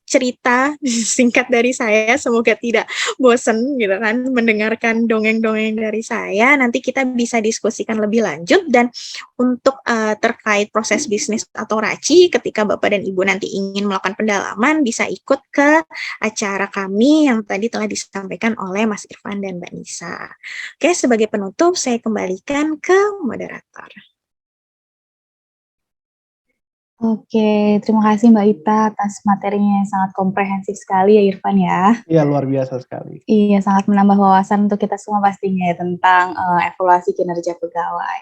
cerita singkat dari saya, semoga tidak bosan gitu kan mendengarkan dongeng-dongeng dari saya. Nanti kita bisa diskusikan lebih lanjut. Dan untuk terkait proses bisnis atau RACI, ketika Bapak dan Ibu nanti ingin melakukan pendalaman, bisa ikut ke acara kami yang tadi telah disampaikan oleh Mas Irfan dan Mbak Nisa. Oke, sebagai penutup saya kembalikan ke moderator. Oke, terima kasih Mbak Ita atas materinya yang sangat komprehensif sekali ya Irfan ya. Iya, luar biasa sekali. Iya, sangat menambah wawasan untuk kita semua pastinya ya tentang evaluasi kinerja pegawai.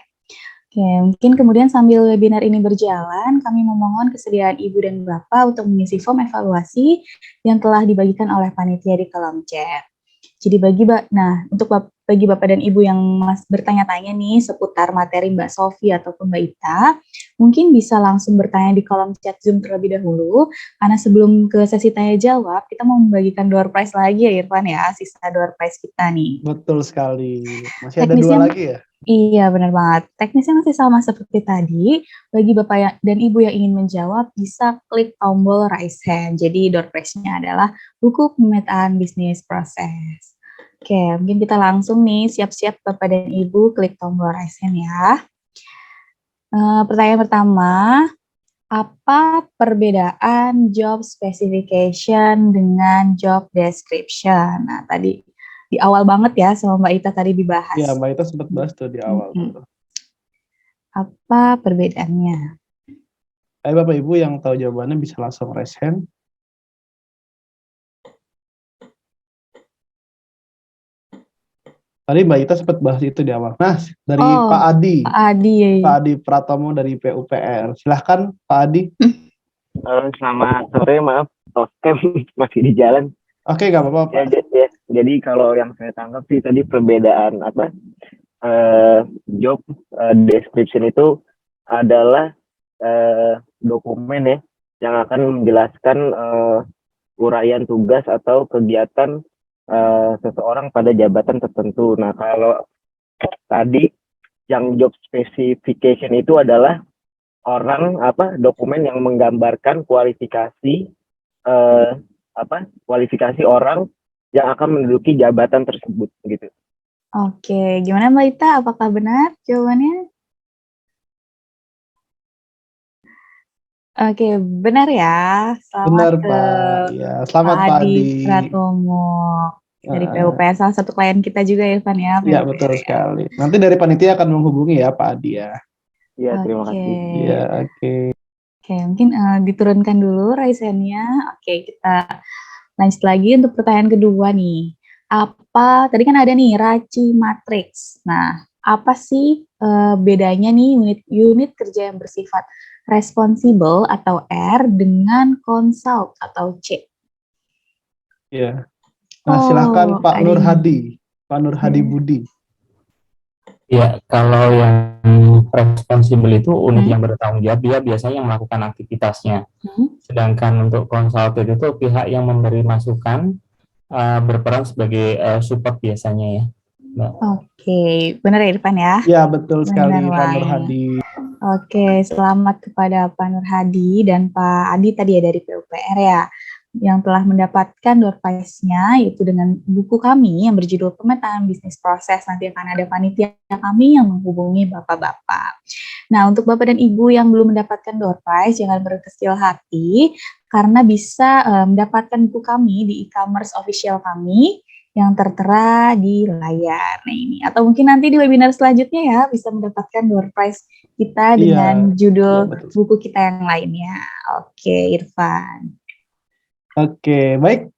Oke, mungkin kemudian sambil webinar ini berjalan, kami memohon kesediaan Ibu dan Bapak untuk mengisi form evaluasi yang telah dibagikan oleh panitia di kolom chat. Jadi bagi Bapak dan Ibu yang bertanya-tanya nih seputar materi Mbak Sofi ataupun Mbak Ita, mungkin bisa langsung bertanya di kolom chat Zoom terlebih dahulu, karena sebelum ke sesi tanya jawab, kita mau membagikan door prize lagi ya Irfan ya, sisa door prize kita nih. Betul sekali. Masih ada 2 lagi ya? Iya, benar banget. Teknisnya masih sama seperti tadi. Bagi Bapak dan Ibu yang ingin menjawab, bisa klik tombol raise hand. Jadi door prize-nya adalah buku pemetaan bisnis proses. Oke, mungkin kita langsung nih siap-siap Bapak dan Ibu klik tombol raise hand ya. Pertanyaan pertama, apa perbedaan job specification dengan job description? Nah, tadi di awal banget ya sama Mbak Ita tadi dibahas. Iya, Mbak Ita sempat bahas tuh di awal. Apa perbedaannya? Ayo Bapak Ibu yang tahu jawabannya bisa langsung raise hand. Tadi Mbak Ita sempat bahas itu di awal. Nah, dari Pak Adi. Pak Adi Pratomo dari PUPR. Silahkan Pak Adi. Selamat sore, maaf. Oke, masih di jalan. Oke, nggak apa-apa. Ya. Jadi kalau yang saya tangkap sih tadi perbedaan job description itu adalah dokumen ya yang akan menjelaskan uraian tugas atau kegiatan seseorang pada jabatan tertentu. Nah, kalau tadi yang job specification itu adalah dokumen yang menggambarkan kualifikasi kualifikasi orang yang akan menduduki jabatan tersebut gitu. Oke, gimana Mbak Ita? Apakah benar jawabannya? Oke, benar ya. Selamat benar Pak. Ya, selamat Pak Adi Pratomo dari PUPR, salah satu klien kita juga Irfan ya. Iya, betul sekali. Nanti dari panitia akan menghubungi ya Pak Adi ya. Iya, terima kasih. Iya, oke. Oke, mungkin diturunkan dulu raise hand-nya. Oke, kita lanjut lagi untuk pertanyaan kedua nih. Tadi kan ada nih RACI Matrix. Nah, apa sih bedanya nih unit kerja yang bersifat responsible atau R dengan consult atau C? Iya. Nah, silakan Pak Nur Hadi. Pak Nur Hadi Budi. Ya, kalau yang responsible itu unit yang bertanggung jawab, dia biasanya yang melakukan aktivitasnya. Sedangkan untuk konsultan itu pihak yang memberi masukan, berperan sebagai support biasanya ya, Mbak. Oke, benar ya Irfan ya? Ya, betul sekali Pak Nur Hadi. Oke, selamat kepada Pak Nur Hadi dan Pak Adi tadi ya dari PUPR ya, yang telah mendapatkan door prize-nya, yaitu dengan buku kami yang berjudul Pemetaan Bisnis Proses. Nanti akan ada panitia kami yang menghubungi Bapak-Bapak. Nah, untuk Bapak dan Ibu yang belum mendapatkan door prize, jangan berkecil hati, karena bisa mendapatkan buku kami di e-commerce official kami yang tertera di layar. Nah ini, atau mungkin nanti di webinar selanjutnya ya, bisa mendapatkan door prize kita dengan judul buku kita yang lainnya. Oke, Irfan. Oke, baik.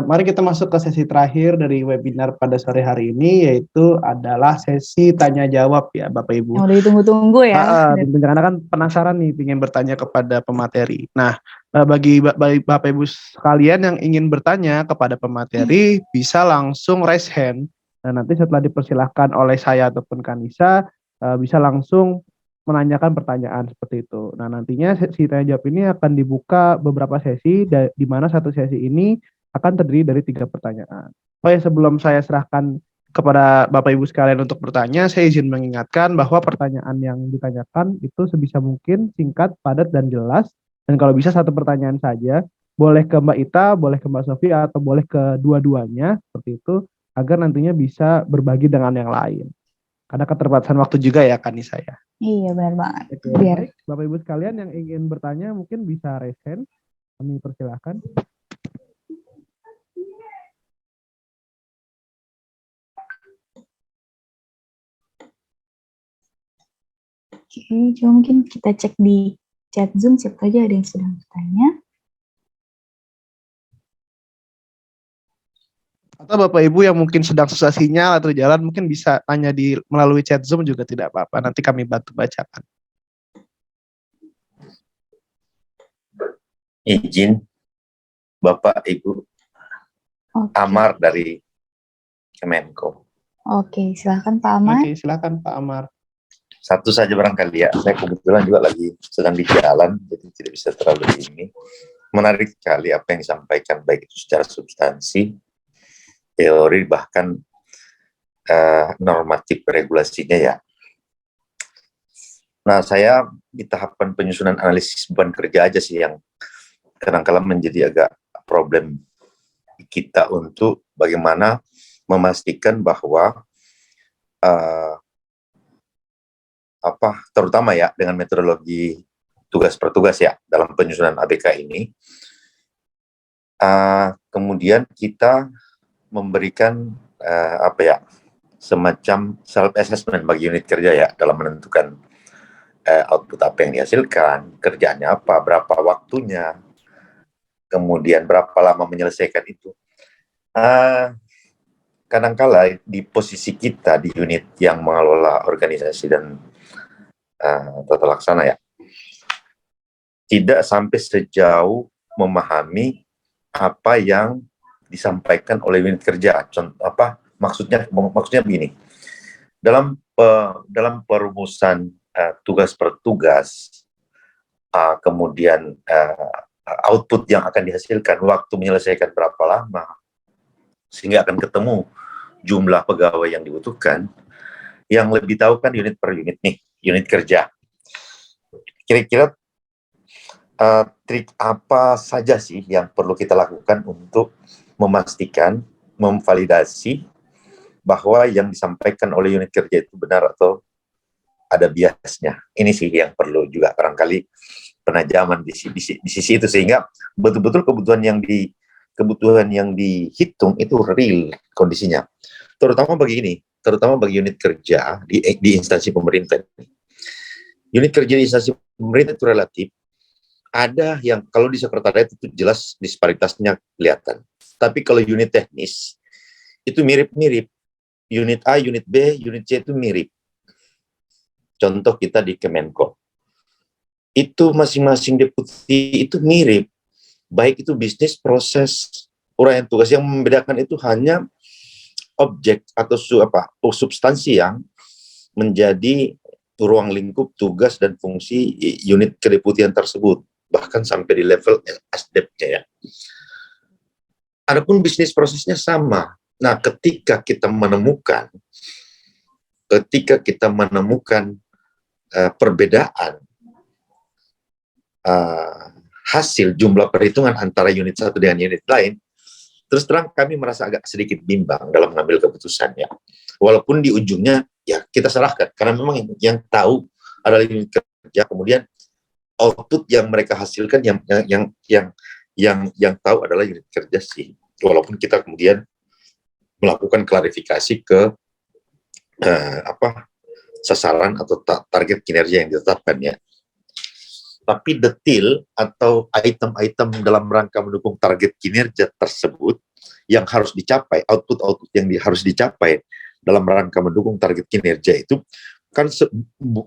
Mari kita masuk ke sesi terakhir dari webinar pada sore hari ini, yaitu adalah sesi tanya jawab ya Bapak Ibu. Yang udah ditunggu-tunggu ya. Karena kan penasaran nih, ingin bertanya kepada pemateri. Nah, bagi Bapak Ibu sekalian yang ingin bertanya kepada pemateri, bisa langsung raise hand. Nah, nanti setelah dipersilahkan oleh saya ataupun Kanisa, bisa langsung menanyakan pertanyaan seperti itu. Nah, nantinya sesi tanya jawab ini akan dibuka beberapa sesi, di mana satu sesi ini akan terdiri dari 3 pertanyaan. Oh ya, sebelum saya serahkan kepada Bapak Ibu sekalian untuk bertanya, saya izin mengingatkan bahwa pertanyaan yang ditanyakan itu sebisa mungkin singkat, padat, dan jelas. Dan kalau bisa 1 pertanyaan saja, boleh ke Mbak Ita, boleh ke Mbak Sofi, atau boleh ke dua-duanya, seperti itu, agar nantinya bisa berbagi dengan yang lain. Karena keterbatasan waktu juga ya kan Nisa ya. Iya benar banget. Oke, Biar baik. Bapak Ibu sekalian yang ingin bertanya mungkin bisa raise hand. Kami persilahkan. oke, coba mungkin kita cek di chat Zoom siapa aja ada yang sudah bertanya. Atau Bapak Ibu yang mungkin sedang susah sinyal atau jalan mungkin bisa tanya melalui chat Zoom juga tidak apa-apa. Nanti kami bantu bacakan. Izin Bapak Ibu, Oke. Amar dari Kemenko. Oke, silakan Pak Amar. Oke, silakan Pak Amar. Satu saja barangkali ya, saya kebetulan juga lagi sedang di jalan, jadi tidak bisa terlalu ini. Menarik sekali apa yang disampaikan, baik itu secara substansi, teori, bahkan normatif regulasinya ya. Nah, saya di tahapan penyusunan analisis beban kerja aja sih yang kadang-kadang menjadi agak problem kita untuk bagaimana memastikan bahwa terutama ya dengan metodologi tugas per tugas ya dalam penyusunan ABK ini, kemudian kita memberikan semacam self assessment bagi unit kerja ya dalam menentukan output apa yang dihasilkan, kerjaannya apa, berapa waktunya, kemudian berapa lama menyelesaikan itu. Kadangkala di posisi kita di unit yang mengelola organisasi dan tata laksana ya, tidak sampai sejauh memahami apa yang disampaikan oleh unit kerja. Maksudnya begini, dalam perumusan tugas per tugas, kemudian output yang akan dihasilkan, waktu menyelesaikan berapa lama, sehingga akan ketemu jumlah pegawai yang dibutuhkan. Yang lebih tahu kan unit per unit nih, unit kerja. Kira-kira trik apa saja sih yang perlu kita lakukan untuk memastikan, memvalidasi bahwa yang disampaikan oleh unit kerja itu benar atau ada biasnya. Ini sih yang perlu juga barangkali penajaman di sisi itu, sehingga betul-betul kebutuhan yang dihitung itu real kondisinya. Terutama bagi unit kerja di instansi pemerintah. Unit kerja di instansi pemerintah itu relatif. Ada yang kalau di sekretariat itu jelas disparitasnya kelihatan. Tapi kalau unit teknis itu mirip-mirip. Unit A, unit B, unit C itu mirip. Contoh kita di Kemenko. Itu masing-masing deputi itu mirip. Baik itu bisnis, proses, uraian tugas. Yang membedakan itu hanya objek atau substansi yang menjadi ruang lingkup tugas dan fungsi unit kedeputian tersebut, bahkan sampai di level SDP-nya ya. Adapun bisnis prosesnya sama. Nah, ketika kita menemukan perbedaan hasil jumlah perhitungan antara unit satu dengan unit lain, terus terang kami merasa agak sedikit bimbang dalam mengambil keputusan ya. Walaupun di ujungnya ya kita serahkan, karena memang yang tahu adalah unit kerja, kemudian output yang mereka hasilkan yang tahu adalah unit kerja sih. Walaupun kita kemudian melakukan klarifikasi ke sasaran atau target kinerja yang ditetapkan ya. Tapi detail atau item-item dalam rangka mendukung target kinerja tersebut yang harus dicapai, output yang harus dicapai dalam rangka mendukung target kinerja itu kan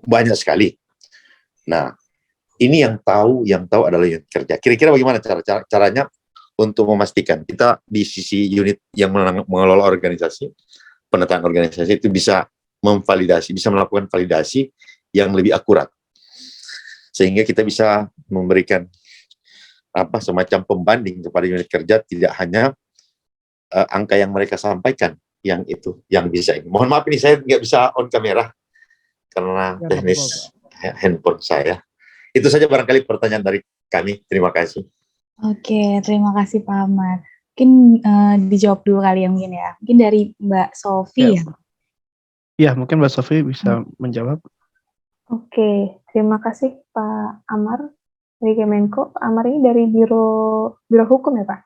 banyak sekali. Nah, ini yang tahu adalah unit kerja. Kira-kira bagaimana caranya untuk memastikan kita di sisi unit yang mengelola organisasi, penataan organisasi itu bisa melakukan validasi yang lebih akurat, sehingga kita bisa memberikan semacam pembanding kepada unit kerja, tidak hanya angka yang mereka sampaikan yang bisa ini. Mohon maaf ini saya nggak bisa on kamera karena teknis handphone saya. Itu saja barangkali pertanyaan dari kami. Terima kasih. Oke, terima kasih Pak Amar. Mungkin dijawab dulu kali ya mungkin ya. Mungkin dari Mbak Sofi ya. Iya, mungkin Mbak Sofi bisa menjawab. Oke, terima kasih Pak Amar dari Kemenko. Pak Amar ini dari Biro Hukum ya Pak?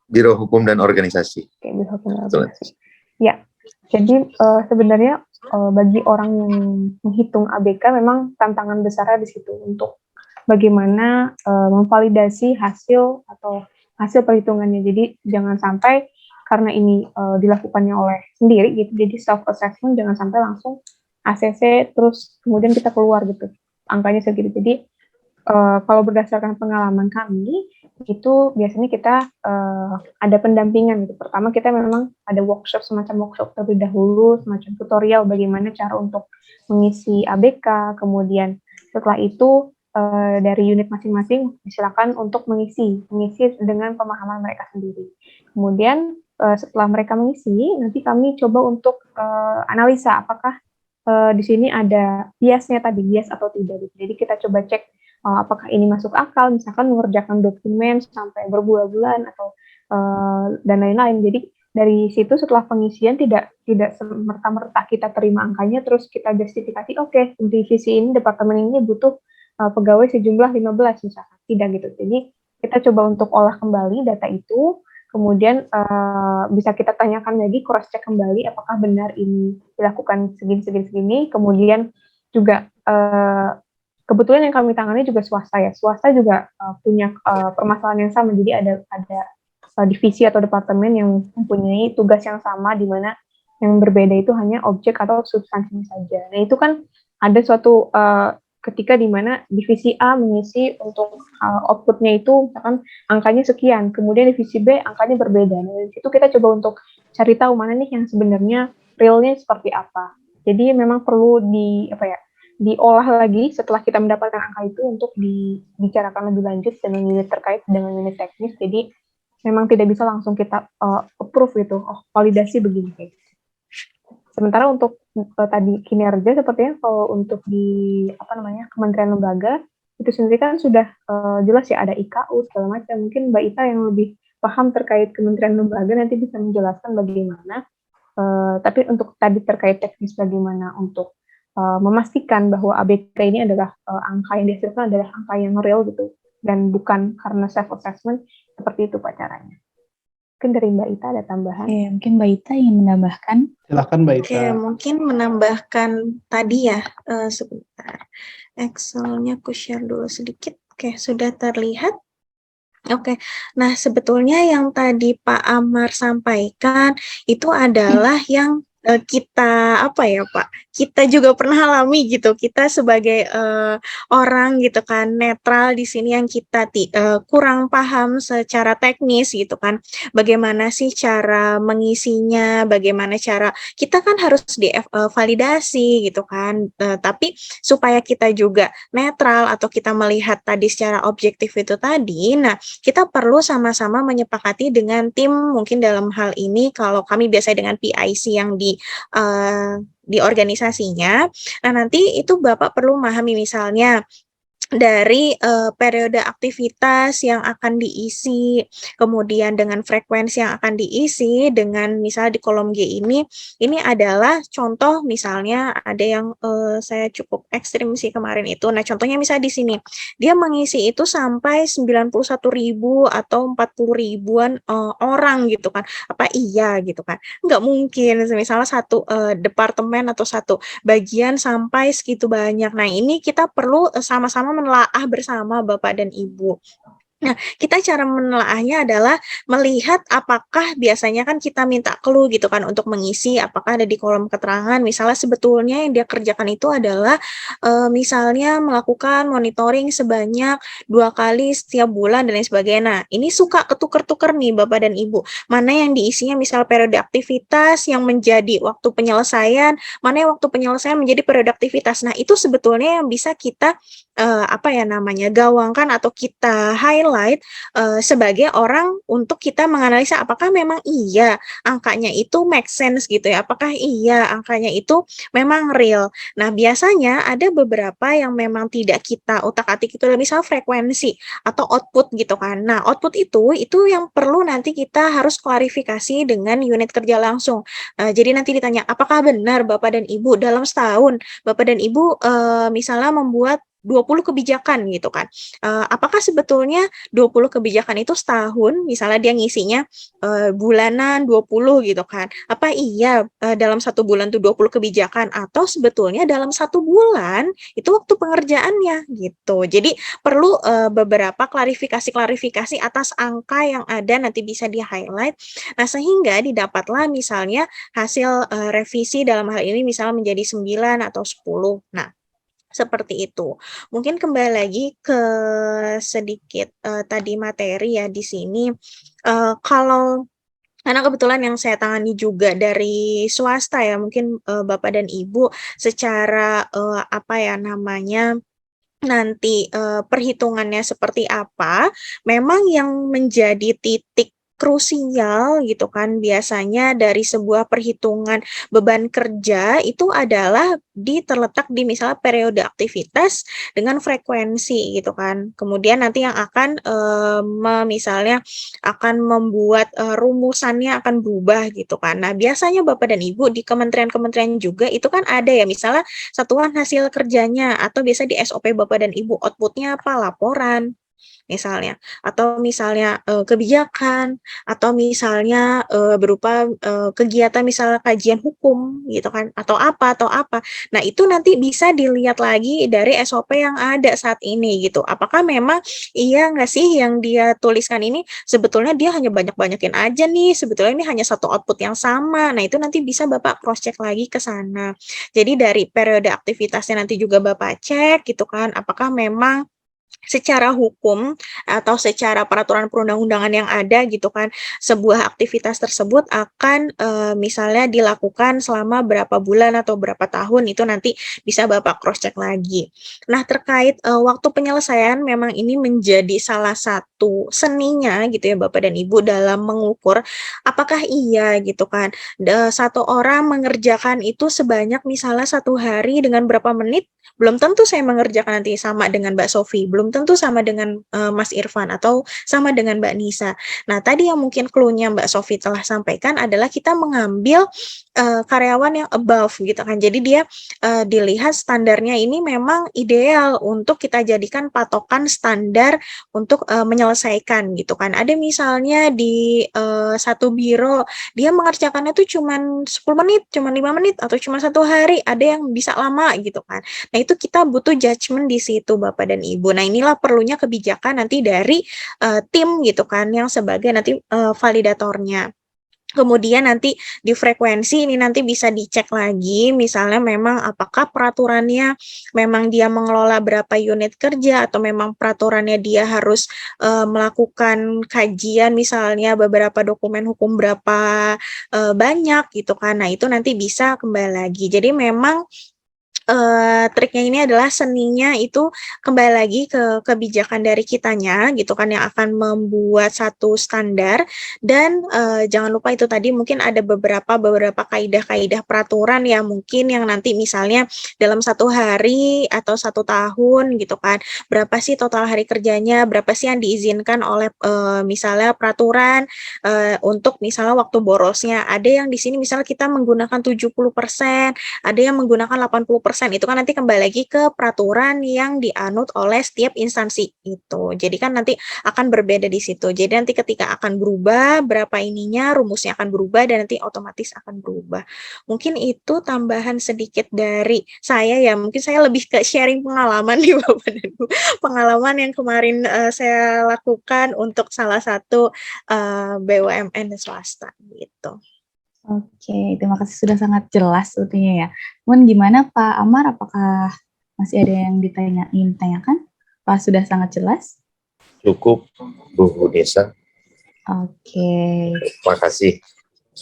Biro Hukum dan Organisasi. Oke, Biro Hukum dan Organisasi. Ya, jadi sebenarnya bagi orang yang menghitung ABK memang tantangan besarnya di situ untuk bagaimana memvalidasi hasil atau hasil perhitungannya. Jadi jangan sampai karena ini dilakukannya oleh sendiri gitu, jadi self assessment jangan sampai langsung ACC terus kemudian kita keluar gitu angkanya segitu. Jadi kalau berdasarkan pengalaman kami itu biasanya kita ada pendampingan gitu. Pertama kita memang ada semacam workshop terlebih dahulu, semacam tutorial bagaimana cara untuk mengisi ABK. Kemudian setelah itu dari unit masing-masing silakan untuk mengisi dengan pemahaman mereka sendiri. Kemudian setelah mereka mengisi, nanti kami coba untuk analisa apakah di sini ada biasnya tadi, bias atau tidak. Jadi kita coba cek apakah ini masuk akal, misalkan mengerjakan dokumen sampai berbulan-bulan atau dan lain-lain. Jadi dari situ setelah pengisian tidak semerta-merta kita terima angkanya terus kita justifikasi oke, divisi ini departemen ini butuh pegawai sejumlah 15 misalkan. Tidak gitu. Jadi kita coba untuk olah kembali data itu. Kemudian bisa kita tanyakan lagi, cross check kembali apakah benar ini dilakukan segini. Kemudian juga kebetulan yang kami tangani juga swasta ya. Swasta juga punya permasalahan yang sama. Jadi ada divisi atau departemen yang mempunyai tugas yang sama, di mana yang berbeda itu hanya objek atau substansinya saja. Nah itu kan ada suatu ketika di mana divisi A mengisi untuk outputnya itu misalkan angkanya sekian, kemudian divisi B angkanya berbeda. Nah, dari situ kita coba untuk cari tahu mana nih yang sebenarnya realnya seperti apa. Jadi memang perlu diolah lagi setelah kita mendapatkan angka itu untuk dibicarakan lebih lanjut dengan unit terkait dengan unit teknis. Jadi memang tidak bisa langsung kita approve gitu, validasi begini kayak. Sementara untuk tadi kinerja sepertinya kalau untuk di kementerian lembaga itu sendiri kan sudah jelas ya ada IKU segala macam. Mungkin Mbak Ita yang lebih paham terkait kementerian lembaga nanti bisa menjelaskan bagaimana. Tapi untuk tadi terkait teknis bagaimana untuk memastikan bahwa ABK ini adalah angka yang dihasilkan adalah angka yang real gitu dan bukan karena self assessment, seperti itu Pak caranya. Mungkin dari Mbak Ita ada tambahan. Mungkin Mbak Ita ingin menambahkan. Silakan Mbak Ita. Mungkin menambahkan tadi ya, sebentar. Excelnya aku share dulu sedikit. Sudah terlihat. Nah sebetulnya yang tadi Pak Amar sampaikan itu adalah yang kita kita juga pernah alami gitu. Kita sebagai orang gitu kan netral di sini yang kita kurang paham secara teknis gitu kan. Bagaimana sih cara mengisinya? Bagaimana cara kita kan harus validasi gitu kan. Tapi supaya kita juga netral atau kita melihat tadi secara objektif itu tadi. Nah kita perlu sama-sama menyepakati dengan tim, mungkin dalam hal ini kalau kami biasanya dengan PIC yang di organisasinya. Nah, nanti itu Bapak perlu memahami misalnya dari periode aktivitas yang akan diisi, kemudian dengan frekuensi yang akan diisi, dengan misalnya di kolom G ini adalah contoh misalnya ada yang saya cukup ekstrim sih kemarin itu. Nah contohnya misalnya di sini, dia mengisi itu sampai 91.000 atau 40.000-an orang gitu kan. Apa iya gitu kan? Nggak mungkin, misalnya satu departemen atau satu bagian sampai segitu banyak. Nah ini kita perlu sama-sama menelaah bersama Bapak dan Ibu. Nah, kita cara menelaahnya adalah melihat apakah biasanya kan kita minta clue gitu kan untuk mengisi, apakah ada di kolom keterangan, misalnya sebetulnya yang dia kerjakan itu adalah misalnya melakukan monitoring sebanyak 2 kali setiap bulan dan lain sebagainya. Nah, ini suka ketuker-tuker nih Bapak dan Ibu, mana yang diisinya misal periode aktivitas yang menjadi waktu penyelesaian, mana yang waktu penyelesaian menjadi periode aktivitas. Nah, itu sebetulnya yang bisa kita gawangkan atau kita highlight highlight sebagai orang untuk kita menganalisa apakah memang iya angkanya itu make sense gitu ya, apakah iya angkanya itu memang real. Nah, biasanya ada beberapa yang memang tidak kita utak-atik itu, misal frekuensi atau output gitu kan. Nah, output itu yang perlu nanti kita harus klarifikasi dengan unit kerja langsung. Jadi nanti ditanya, apakah benar Bapak dan Ibu dalam setahun Bapak dan Ibu misalnya membuat 20 kebijakan gitu kan. Apakah sebetulnya 20 kebijakan itu setahun, misalnya dia ngisinya bulanan 20 gitu kan. Apa iya dalam satu bulan tuh 20 kebijakan, atau sebetulnya dalam satu bulan itu waktu pengerjaannya gitu. Jadi perlu beberapa klarifikasi atas angka yang ada, nanti bisa di-highlight. Nah, sehingga didapatlah misalnya hasil revisi dalam hal ini misalnya menjadi 9 atau 10. Nah, seperti itu. Mungkin kembali lagi ke sedikit tadi materi ya di sini. Kalau karena kebetulan yang saya tangani juga dari swasta ya, mungkin Bapak dan Ibu secara apa ya namanya, nanti perhitungannya seperti apa, memang yang menjadi titik krusial gitu kan biasanya dari sebuah perhitungan beban kerja itu adalah terletak di misalnya periode aktivitas dengan frekuensi gitu kan. Kemudian nanti yang akan misalnya akan membuat rumusannya akan berubah gitu kan. Nah, biasanya Bapak dan Ibu di kementerian-kementerian juga itu kan ada ya, misalnya satuan hasil kerjanya, atau biasa di SOP Bapak dan Ibu outputnya apa, laporan misalnya, atau misalnya kebijakan, atau misalnya berupa kegiatan misalnya kajian hukum gitu kan, atau apa. Nah, itu nanti bisa dilihat lagi dari SOP yang ada saat ini gitu. Apakah memang iya nggak sih yang dia tuliskan ini sebetulnya dia hanya banyak-banyakin aja nih, sebetulnya ini hanya satu output yang sama. Nah, itu nanti bisa Bapak cross check lagi ke sana. Jadi dari periode aktivitasnya nanti juga Bapak cek gitu kan, apakah memang secara hukum atau secara peraturan perundang-undangan yang ada gitu kan, sebuah aktivitas tersebut akan misalnya dilakukan selama berapa bulan atau berapa tahun, itu nanti bisa Bapak cross check lagi. Nah, terkait waktu penyelesaian, memang ini menjadi salah satu seninya gitu ya Bapak dan Ibu dalam mengukur apakah iya gitu kan satu orang mengerjakan itu sebanyak misalnya satu hari dengan berapa menit. Belum tentu saya mengerjakan nanti sama dengan Mbak Sofi, belum tentu sama dengan Mas Irfan atau sama dengan Mbak Nisa. Nah, tadi yang mungkin clue-nya Mbak Sofi telah sampaikan adalah kita mengambil karyawan yang above gitu kan. Jadi dia dilihat standarnya ini memang ideal untuk kita jadikan patokan standar untuk menyelesaikan gitu kan. Ada misalnya di satu biro dia mengerjakannya tuh cuman 10 menit, cuman 5 menit, atau cuma satu hari, ada yang bisa lama gitu kan. Nah, itu kita butuh judgement di situ Bapak dan Ibu. Nah, inilah perlunya kebijakan nanti dari tim gitu kan yang sebagai nanti validatornya. Kemudian nanti di frekuensi ini nanti bisa dicek lagi, misalnya memang apakah peraturannya memang dia mengelola berapa unit kerja, atau memang peraturannya dia harus melakukan kajian misalnya beberapa dokumen hukum berapa banyak gitu kan. Nah, itu nanti bisa kembali lagi. Jadi memang triknya ini adalah seninya itu kembali lagi ke kebijakan dari kitanya gitu kan, yang akan membuat satu standar. Dan jangan lupa itu tadi mungkin ada beberapa kaidah-kaidah peraturan ya, mungkin yang nanti misalnya dalam satu hari atau satu tahun gitu kan, berapa sih total hari kerjanya, berapa sih yang diizinkan oleh misalnya peraturan untuk misalnya waktu borosnya. Ada yang di sini misalnya kita menggunakan 70%, ada yang menggunakan 80%. Itu kan nanti kembali lagi ke peraturan yang dianut oleh setiap instansi itu. Jadi kan nanti akan berbeda di situ. Jadi nanti ketika akan berubah berapa ininya, rumusnya akan berubah dan nanti otomatis akan berubah. Mungkin itu tambahan sedikit dari saya ya. Mungkin saya lebih ke sharing pengalaman nih Bapak dan Ibu. Pengalaman yang kemarin saya lakukan untuk salah satu BUMN swasta gitu. Oke, terima kasih sudah sangat jelas sepertinya ya. Kemudian gimana Pak Amar, apakah masih ada yang ditanyakan? Pak sudah sangat jelas? Cukup, Bu Nisa. Oke. Terima kasih.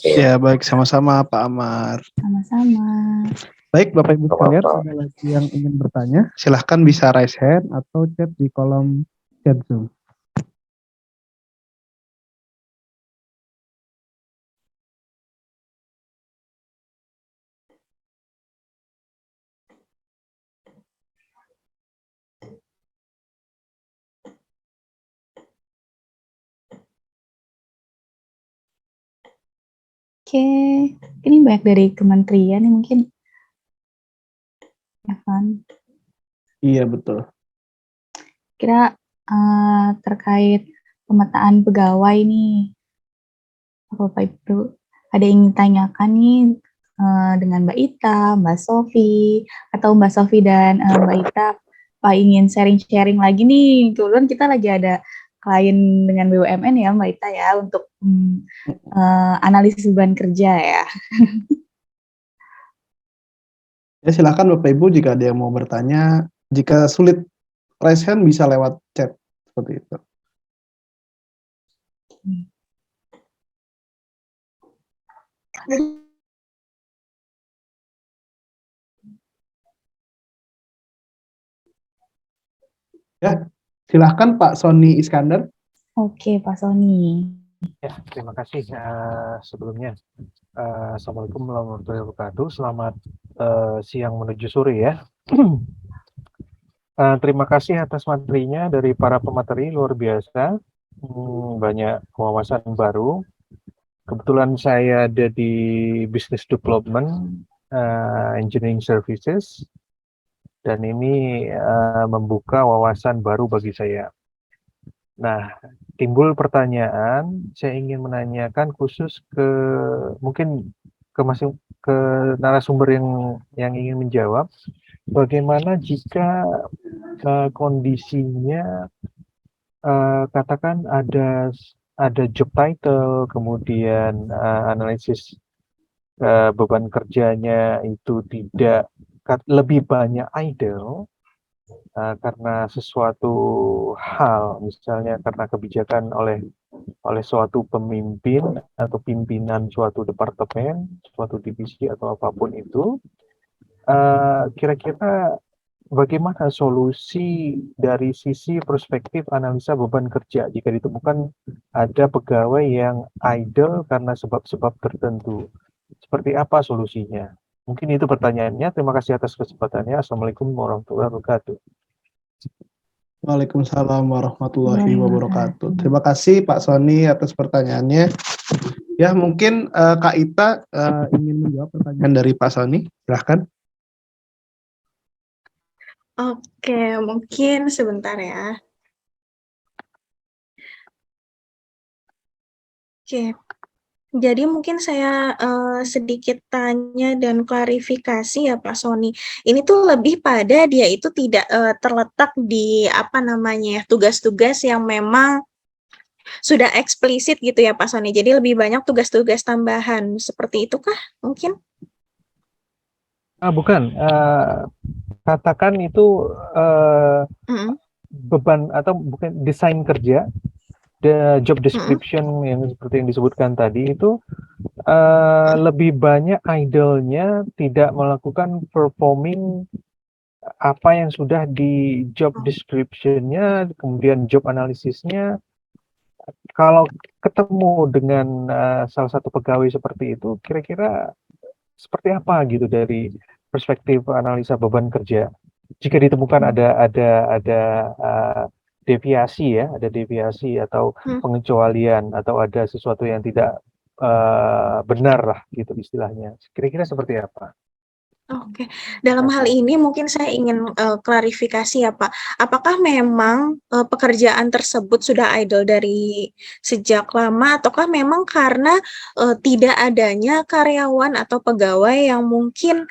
Ya, baik, sama-sama Pak Amar. Sama-sama. Baik, Bapak Ibu sekalian, Sama-sama. ada lagi yang ingin bertanya, silahkan bisa raise hand atau chat di kolom chat Zoom. Oke, ini banyak dari kementerian nih mungkin, ya kan? Iya betul. Kira terkait pemetaan pegawai nih, Bapak Ibu, ada yang ingin tanyakan nih dengan Mbak Ita, Mbak Sofi, atau Mbak Sofi dan Mbak Ita, Pak ingin sharing-sharing lagi nih. Kebetulan kita lagi ada klien dengan BUMN ya Mbak Ita ya, untuk analisis beban kerja ya. Ya silakan Bapak Ibu jika ada yang mau bertanya. Jika sulit raise hand bisa lewat chat seperti itu. Ya, silahkan Pak Sony Iskandar. Oke, Pak Sony. Ya, terima kasih sebelumnya. Assalamualaikum warahmatullahi wabarakatuh. Selamat siang menuju sore ya. Terima kasih atas materinya dari para pemateri, luar biasa. Banyak wawasan baru. Kebetulan saya ada di Business Development Engineering Services, dan ini membuka wawasan baru bagi saya. Nah, timbul pertanyaan, saya ingin menanyakan khusus mungkin ke narasumber yang ingin menjawab, bagaimana jika kondisinya katakan ada job title, kemudian analisis beban kerjanya itu tidak lebih banyak idle, karena sesuatu hal, misalnya karena kebijakan oleh suatu pemimpin atau pimpinan suatu departemen, suatu divisi atau apapun itu, kira-kira bagaimana solusi dari sisi perspektif analisa beban kerja jika ditemukan ada pegawai yang idle karena sebab-sebab tertentu? Seperti apa solusinya? Mungkin itu pertanyaannya. Terima kasih atas kesempatannya. Assalamualaikum warahmatullahi wabarakatuh. Waalaikumsalam warahmatullahi wabarakatuh. Terima kasih Pak Sony atas pertanyaannya. Ya mungkin Kak Ita ingin menjawab pertanyaan dari Pak Sony. Silahkan. Oke, mungkin sebentar ya. Oke. Jadi mungkin saya sedikit tanya dan klarifikasi ya Pak Sony. Ini tuh lebih pada dia itu tidak terletak di apa namanya tugas-tugas yang memang sudah eksplisit gitu ya Pak Sony. Jadi lebih banyak tugas-tugas tambahan seperti itu kah mungkin? Bukan. Katakan itu beban atau bukan desain kerja, the job description yang seperti yang disebutkan tadi itu lebih banyak idle-nya, tidak melakukan performing apa yang sudah di job description-nya, kemudian job analisisnya. Kalau ketemu dengan salah satu pegawai seperti itu, kira-kira seperti apa gitu dari perspektif analisa beban kerja? Jika ditemukan ada deviasi ya, ada deviasi atau pengecualian atau ada sesuatu yang tidak benar lah gitu istilahnya. Kira-kira seperti apa? Oke, dalam hal ini mungkin saya ingin klarifikasi ya Pak. Apakah memang pekerjaan tersebut sudah idle dari sejak lama, ataukah memang karena tidak adanya karyawan atau pegawai yang mungkin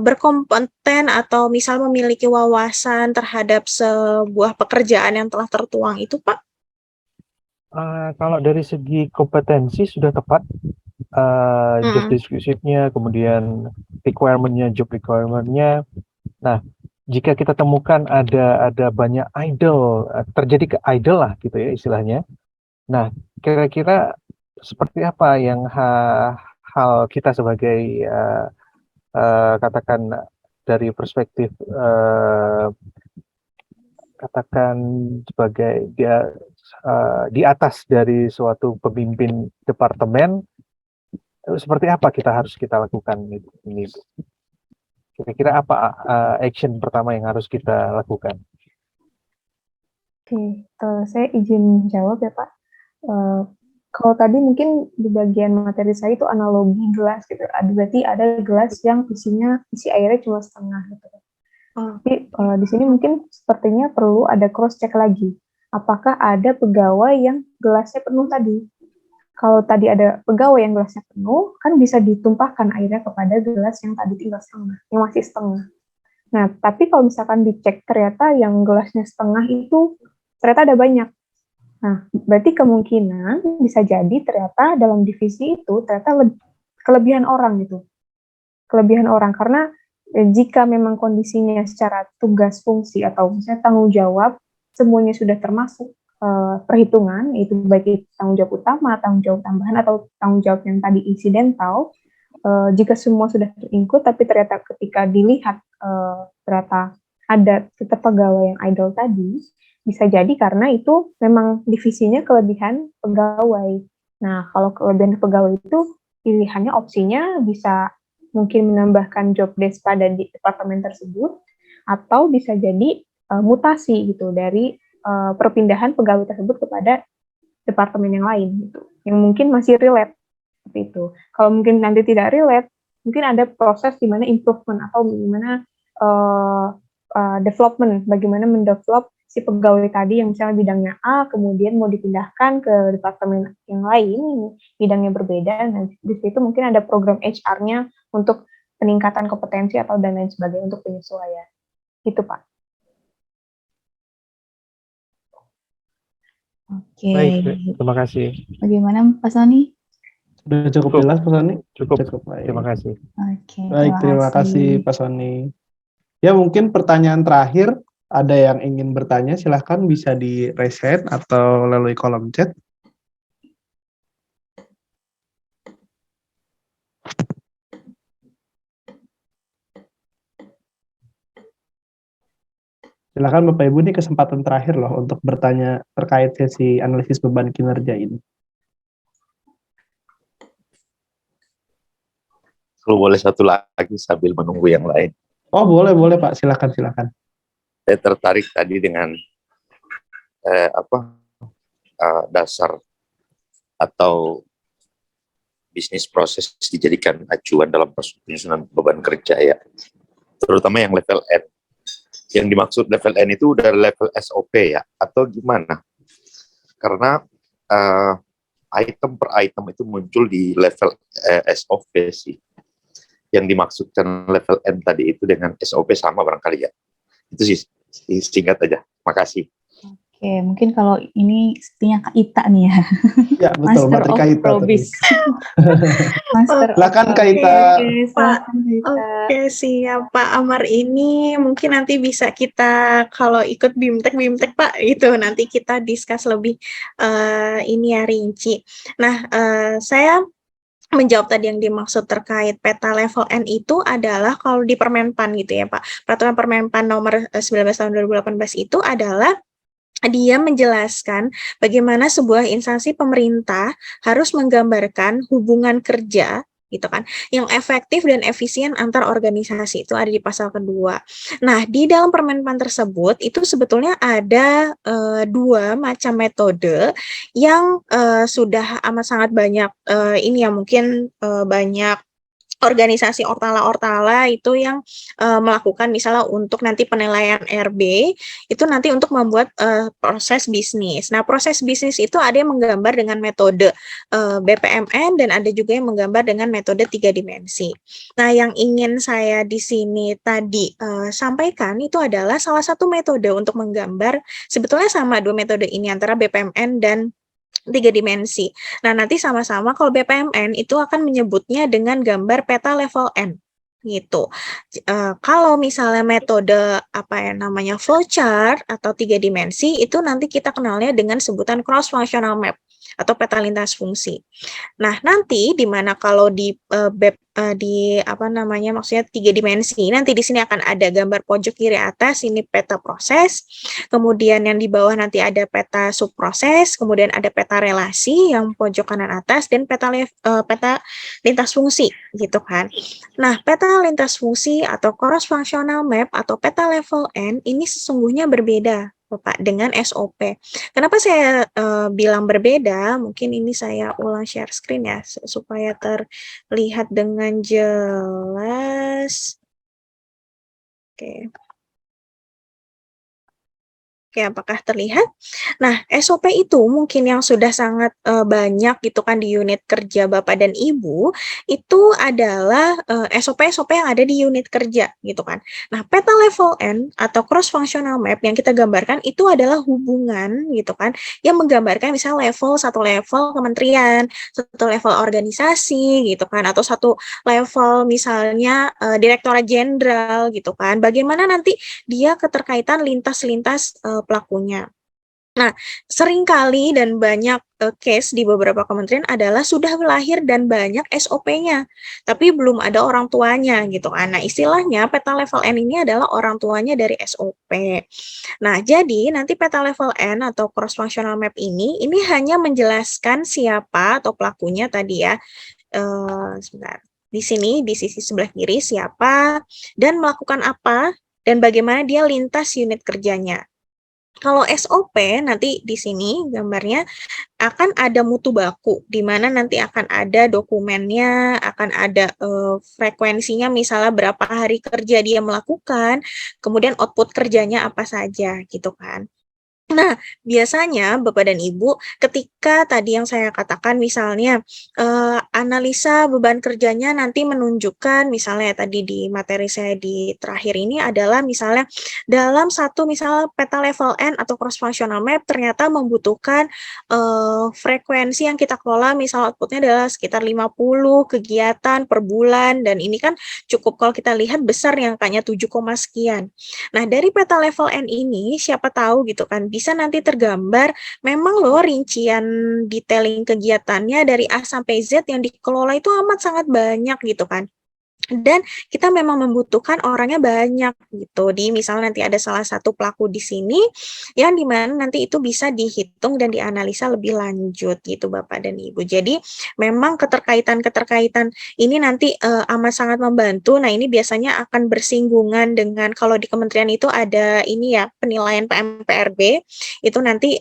berkompeten atau misal memiliki wawasan terhadap sebuah pekerjaan yang telah tertuang itu Pak? Kalau dari segi kompetensi sudah tepat. Job description-nya, kemudian requirement-nya, job requirement-nya. Nah, jika kita temukan ada banyak idle, terjadi ke idle lah gitu ya istilahnya. Nah, kira-kira seperti apa yang hal kita sebagai katakan dari perspektif katakan sebagai dia di atas dari suatu pemimpin departemen, seperti apa harus kita lakukan ini? Kira-kira apa action pertama yang harus kita lakukan? Oke, saya izin jawab ya Pak. Kalau tadi mungkin di bagian materi saya itu analogi gelas gitu. Berarti ada gelas yang isi airnya cuma setengah gitu. Tapi di sini mungkin sepertinya perlu ada cross check lagi. Apakah ada pegawai yang gelasnya penuh tadi? Kalau tadi ada pegawai yang gelasnya penuh, kan bisa ditumpahkan airnya kepada gelas yang tadi tinggal setengah, yang masih setengah. Nah, tapi kalau misalkan dicek ternyata yang gelasnya setengah itu ternyata ada banyak. Nah, berarti kemungkinan bisa jadi ternyata dalam divisi itu ternyata kelebihan orang gitu. Kelebihan orang karena jika memang kondisinya secara tugas fungsi atau misalnya tanggung jawab semuanya sudah termasuk perhitungan, itu baik itu tanggung jawab utama, tanggung jawab tambahan atau tanggung jawab yang tadi insidental, jika semua sudah ter-include tapi ternyata ketika dilihat ternyata ada tetap pegawai yang idle tadi, bisa jadi karena itu memang divisinya kelebihan pegawai. Nah, kalau kelebihan pegawai itu pilihannya opsinya bisa mungkin menambahkan job desk pada di departemen tersebut, atau bisa jadi mutasi gitu dari perpindahan pegawai tersebut kepada departemen yang lain gitu, yang mungkin masih relate seperti itu. Kalau mungkin nanti tidak relate, mungkin ada proses di mana improvement atau gimana development, bagaimana mendevelop si pegawai tadi yang misalnya bidangnya A, kemudian mau dipindahkan ke departemen yang lain, bidangnya berbeda, dan di situ mungkin ada program HR-nya untuk peningkatan kompetensi atau dan lain sebagainya untuk penyesuaian. Itu, Pak. Oke. Baik, terima kasih. Bagaimana Pak Sony? Sudah cukup jelas Pak Sony? Cukup. Baik. Terima kasih. Oke, Baik, terima kasih Pak Sony. Ya, mungkin pertanyaan terakhir, ada yang ingin bertanya, silahkan bisa di raise hand atau melalui kolom chat. Silakan Bapak Ibu, ini kesempatan terakhir loh untuk bertanya terkait sesi analisis beban kinerja ini. Kalau boleh satu lagi sambil menunggu yang lain. Oh, boleh Pak, silakan. Saya tertarik tadi dengan dasar atau bisnis proses dijadikan acuan dalam penyusunan beban kerja ya, terutama yang level N. Yang dimaksud level N itu udah level SOP ya, atau gimana? Karena item per item itu muncul di level SOP sih. Yang dimaksudkan level N tadi itu dengan SOP sama barangkali ya. Itu sih singkat aja. Makasih. Oke, mungkin kalau ini sepertinya Kak Ita nih ya. Ya, betul, Master Matri of Kak Ita. Probis. Master Silakan Kak Ita. Oke, siap Pak Amar. Ini mungkin nanti bisa kita kalau ikut BIMTEK Pak, itu nanti kita discuss lebih ini ya rinci. Nah, saya menjawab tadi yang dimaksud terkait peta level N itu adalah kalau di Permenpan gitu ya Pak. Peraturan Permenpan nomor 19 tahun 2018 itu adalah dia menjelaskan bagaimana sebuah instansi pemerintah harus menggambarkan hubungan kerja gitu kan, yang efektif dan efisien antar organisasi, itu ada di pasal kedua. Nah, di dalam Permenpan tersebut itu sebetulnya ada dua macam metode yang sudah amat sangat banyak ini ya mungkin banyak organisasi ortala itu yang melakukan misalnya untuk nanti penilaian RB itu nanti untuk membuat proses bisnis. Nah, proses bisnis itu ada yang menggambar dengan metode BPMN dan ada juga yang menggambar dengan metode 3 dimensi. Nah, yang ingin saya di sini tadi sampaikan itu adalah salah satu metode untuk menggambar, sebetulnya sama dua metode ini antara BPMN dan 3 dimensi. Nah, nanti sama-sama kalau BPMN itu akan menyebutnya dengan gambar peta level N gitu. Kalau misalnya metode flowchart atau 3 dimensi itu nanti kita kenalnya dengan sebutan cross functional map atau peta lintas fungsi. Nah, nanti di mana kalau di maksudnya 3 dimensi, nanti di sini akan ada gambar pojok kiri atas, ini peta proses, kemudian yang di bawah nanti ada peta subproses, kemudian ada peta relasi yang pojok kanan atas, dan peta lintas fungsi gitu kan. Nah, peta lintas fungsi atau cross functional map atau peta level N ini sesungguhnya berbeda Bapak, dengan SOP. Kenapa saya bilang berbeda? Mungkin ini saya ulang share screen ya, supaya terlihat dengan jelas. Oke. Oke, apakah terlihat? Nah, SOP itu mungkin yang sudah sangat banyak gitu kan di unit kerja Bapak dan Ibu, itu adalah SOP-SOP yang ada di unit kerja gitu kan. Nah, peta level N atau cross functional map yang kita gambarkan itu adalah hubungan gitu kan, yang menggambarkan misalnya satu level kementerian, satu level organisasi gitu kan, atau satu level misalnya direktorat jenderal gitu kan. Bagaimana nanti dia keterkaitan lintas-lintas pelakunya. Nah, seringkali dan banyak case di beberapa kementerian adalah sudah lahir dan banyak SOP-nya, tapi belum ada orang tuanya gitu kan. Nah, istilahnya peta level N ini adalah orang tuanya dari SOP. Nah, jadi nanti peta level N atau cross functional map ini hanya menjelaskan siapa atau pelakunya tadi ya. Sebentar. Di sini di sisi sebelah kiri siapa dan melakukan apa dan bagaimana dia lintas unit kerjanya. Kalau SOP nanti di sini gambarnya akan ada mutu baku, di mana nanti akan ada dokumennya, akan ada frekuensinya misalnya berapa hari kerja dia melakukan, kemudian output kerjanya apa saja gitu kan. Nah, biasanya Bapak dan Ibu ketika tadi yang saya katakan misalnya analisa beban kerjanya nanti menunjukkan misalnya tadi di materi saya di terakhir ini adalah misalnya dalam satu misalnya peta level N atau cross functional map ternyata membutuhkan frekuensi yang kita kelola misal outputnya adalah sekitar 50 kegiatan per bulan dan ini kan cukup kalau kita lihat besar yang angkanya 7, sekian. Nah, dari peta level N ini siapa tahu gitu kan bisa nanti tergambar memang loh rincian detailing kegiatannya dari A sampai Z yang dikelola itu amat sangat banyak gitu kan. Dan kita memang membutuhkan orangnya banyak gitu. Di misalnya nanti ada salah satu pelaku di sini yang dimana nanti itu bisa dihitung dan dianalisa lebih lanjut gitu Bapak dan Ibu. Jadi memang keterkaitan ini nanti amat sangat membantu. Nah, ini biasanya akan bersinggungan dengan kalau di kementerian itu ada ini ya penilaian PMPRB itu nanti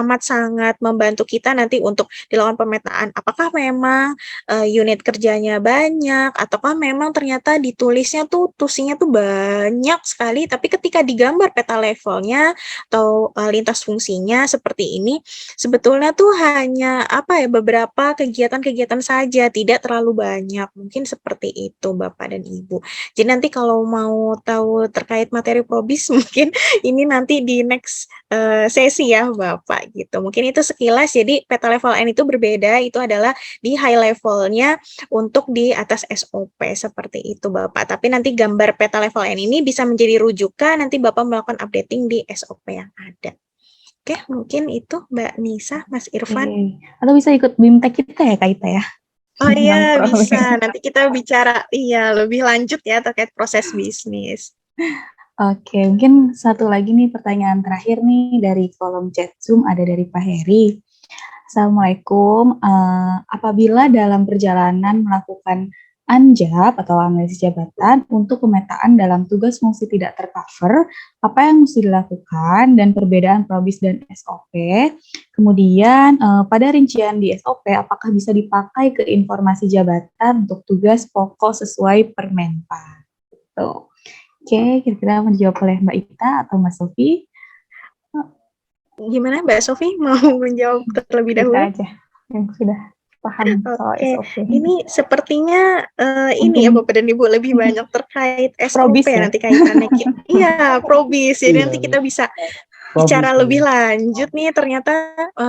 amat sangat membantu kita nanti untuk dilakukan pemetaan apakah memang unit kerjanya banyak ataukah memang ternyata ditulisnya tusinya banyak sekali tapi ketika digambar peta levelnya atau lintas fungsinya seperti ini sebetulnya tuh hanya beberapa kegiatan-kegiatan saja tidak terlalu banyak mungkin seperti itu Bapak dan Ibu. Jadi nanti kalau mau tahu terkait materi probis mungkin ini nanti di next sesi ya Bapak gitu. Mungkin itu sekilas jadi peta level N itu berbeda itu adalah di high levelnya untuk di atas SOP seperti itu Bapak. Tapi nanti gambar peta level N ini bisa menjadi rujukan nanti Bapak melakukan updating di SOP yang ada. Oke, mungkin itu Mbak Nisa, Mas Irfan. Atau bisa ikut BIMTEK kita ya Kak Ita ya? Oh iya bisa, nanti kita bicara lebih lanjut ya terkait proses bisnis. Oke, mungkin satu lagi nih pertanyaan terakhir nih dari kolom chat Zoom ada dari Pak Heri. Assalamualaikum, apabila dalam perjalanan melakukan ANJAP atau analisis jabatan untuk pemetaan dalam tugas fungsi tidak tercover, apa yang mesti dilakukan dan perbedaan probis dan SOP. Kemudian pada rincian di SOP, apakah bisa dipakai ke informasi jabatan untuk tugas pokok sesuai Permenpan. Tuh. Oke, kira-kira menjawab oleh Mbak Ita atau Mas Sofi? Gimana Mbak Sofi mau menjawab terlebih dahulu? Kita aja yang sudah paham soal SOP. Ini sepertinya ini ya Bapak dan Ibu lebih banyak terkait SOP Probis, ya? nanti kaitannya. Iya, probis. Jadi nanti kita bisa bicara lebih lanjut nih ternyata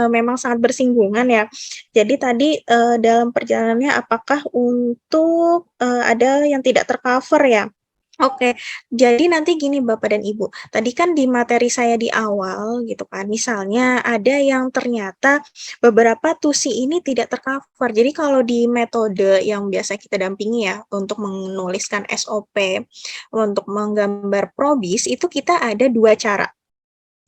memang sangat bersinggungan ya. Jadi tadi dalam perjalanannya apakah untuk ada yang tidak tercover ya? Oke, jadi nanti gini Bapak dan Ibu, tadi kan di materi saya di awal gitu kan, misalnya ada yang ternyata beberapa tusi ini tidak tercover. Jadi kalau di metode yang biasa kita dampingi ya untuk menuliskan SOP, untuk menggambar probis itu kita ada 2 cara.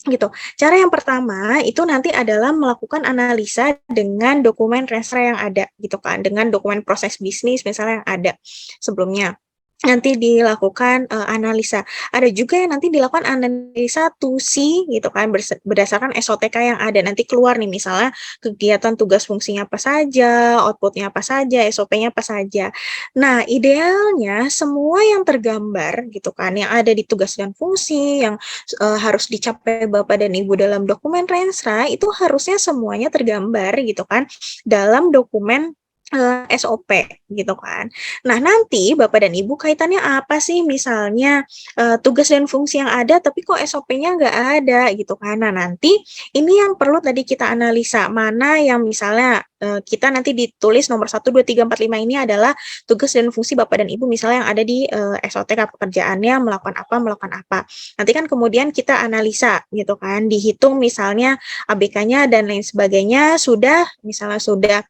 Gitu. Cara yang pertama itu nanti adalah melakukan analisa dengan dokumen resra yang ada gitu kan, dengan dokumen proses bisnis misalnya yang ada sebelumnya. nanti dilakukan analisa. Ada juga yang nanti dilakukan analisa 2C gitu kan, berdasarkan SOTK yang ada. Nanti keluar nih misalnya kegiatan tugas fungsinya apa saja, outputnya apa saja, SOP-nya apa saja. Nah, idealnya semua yang tergambar gitu kan, yang ada di tugas dan fungsi, yang harus dicapai Bapak dan Ibu dalam dokumen Rensra, itu harusnya semuanya tergambar gitu kan, dalam dokumen SOP gitu kan. Nah, nanti Bapak dan Ibu kaitannya apa sih misalnya tugas dan fungsi yang ada tapi kok SOP-nya nggak ada gitu kan. Nah, nanti ini yang perlu tadi kita analisa, mana yang misalnya kita nanti ditulis nomor 1, 2, 3, 4, 5 ini adalah tugas dan fungsi Bapak dan Ibu misalnya yang ada di SOTK pekerjaannya melakukan apa. Nanti kan kemudian kita analisa gitu kan, dihitung misalnya ABK-nya dan lain sebagainya misalnya sudah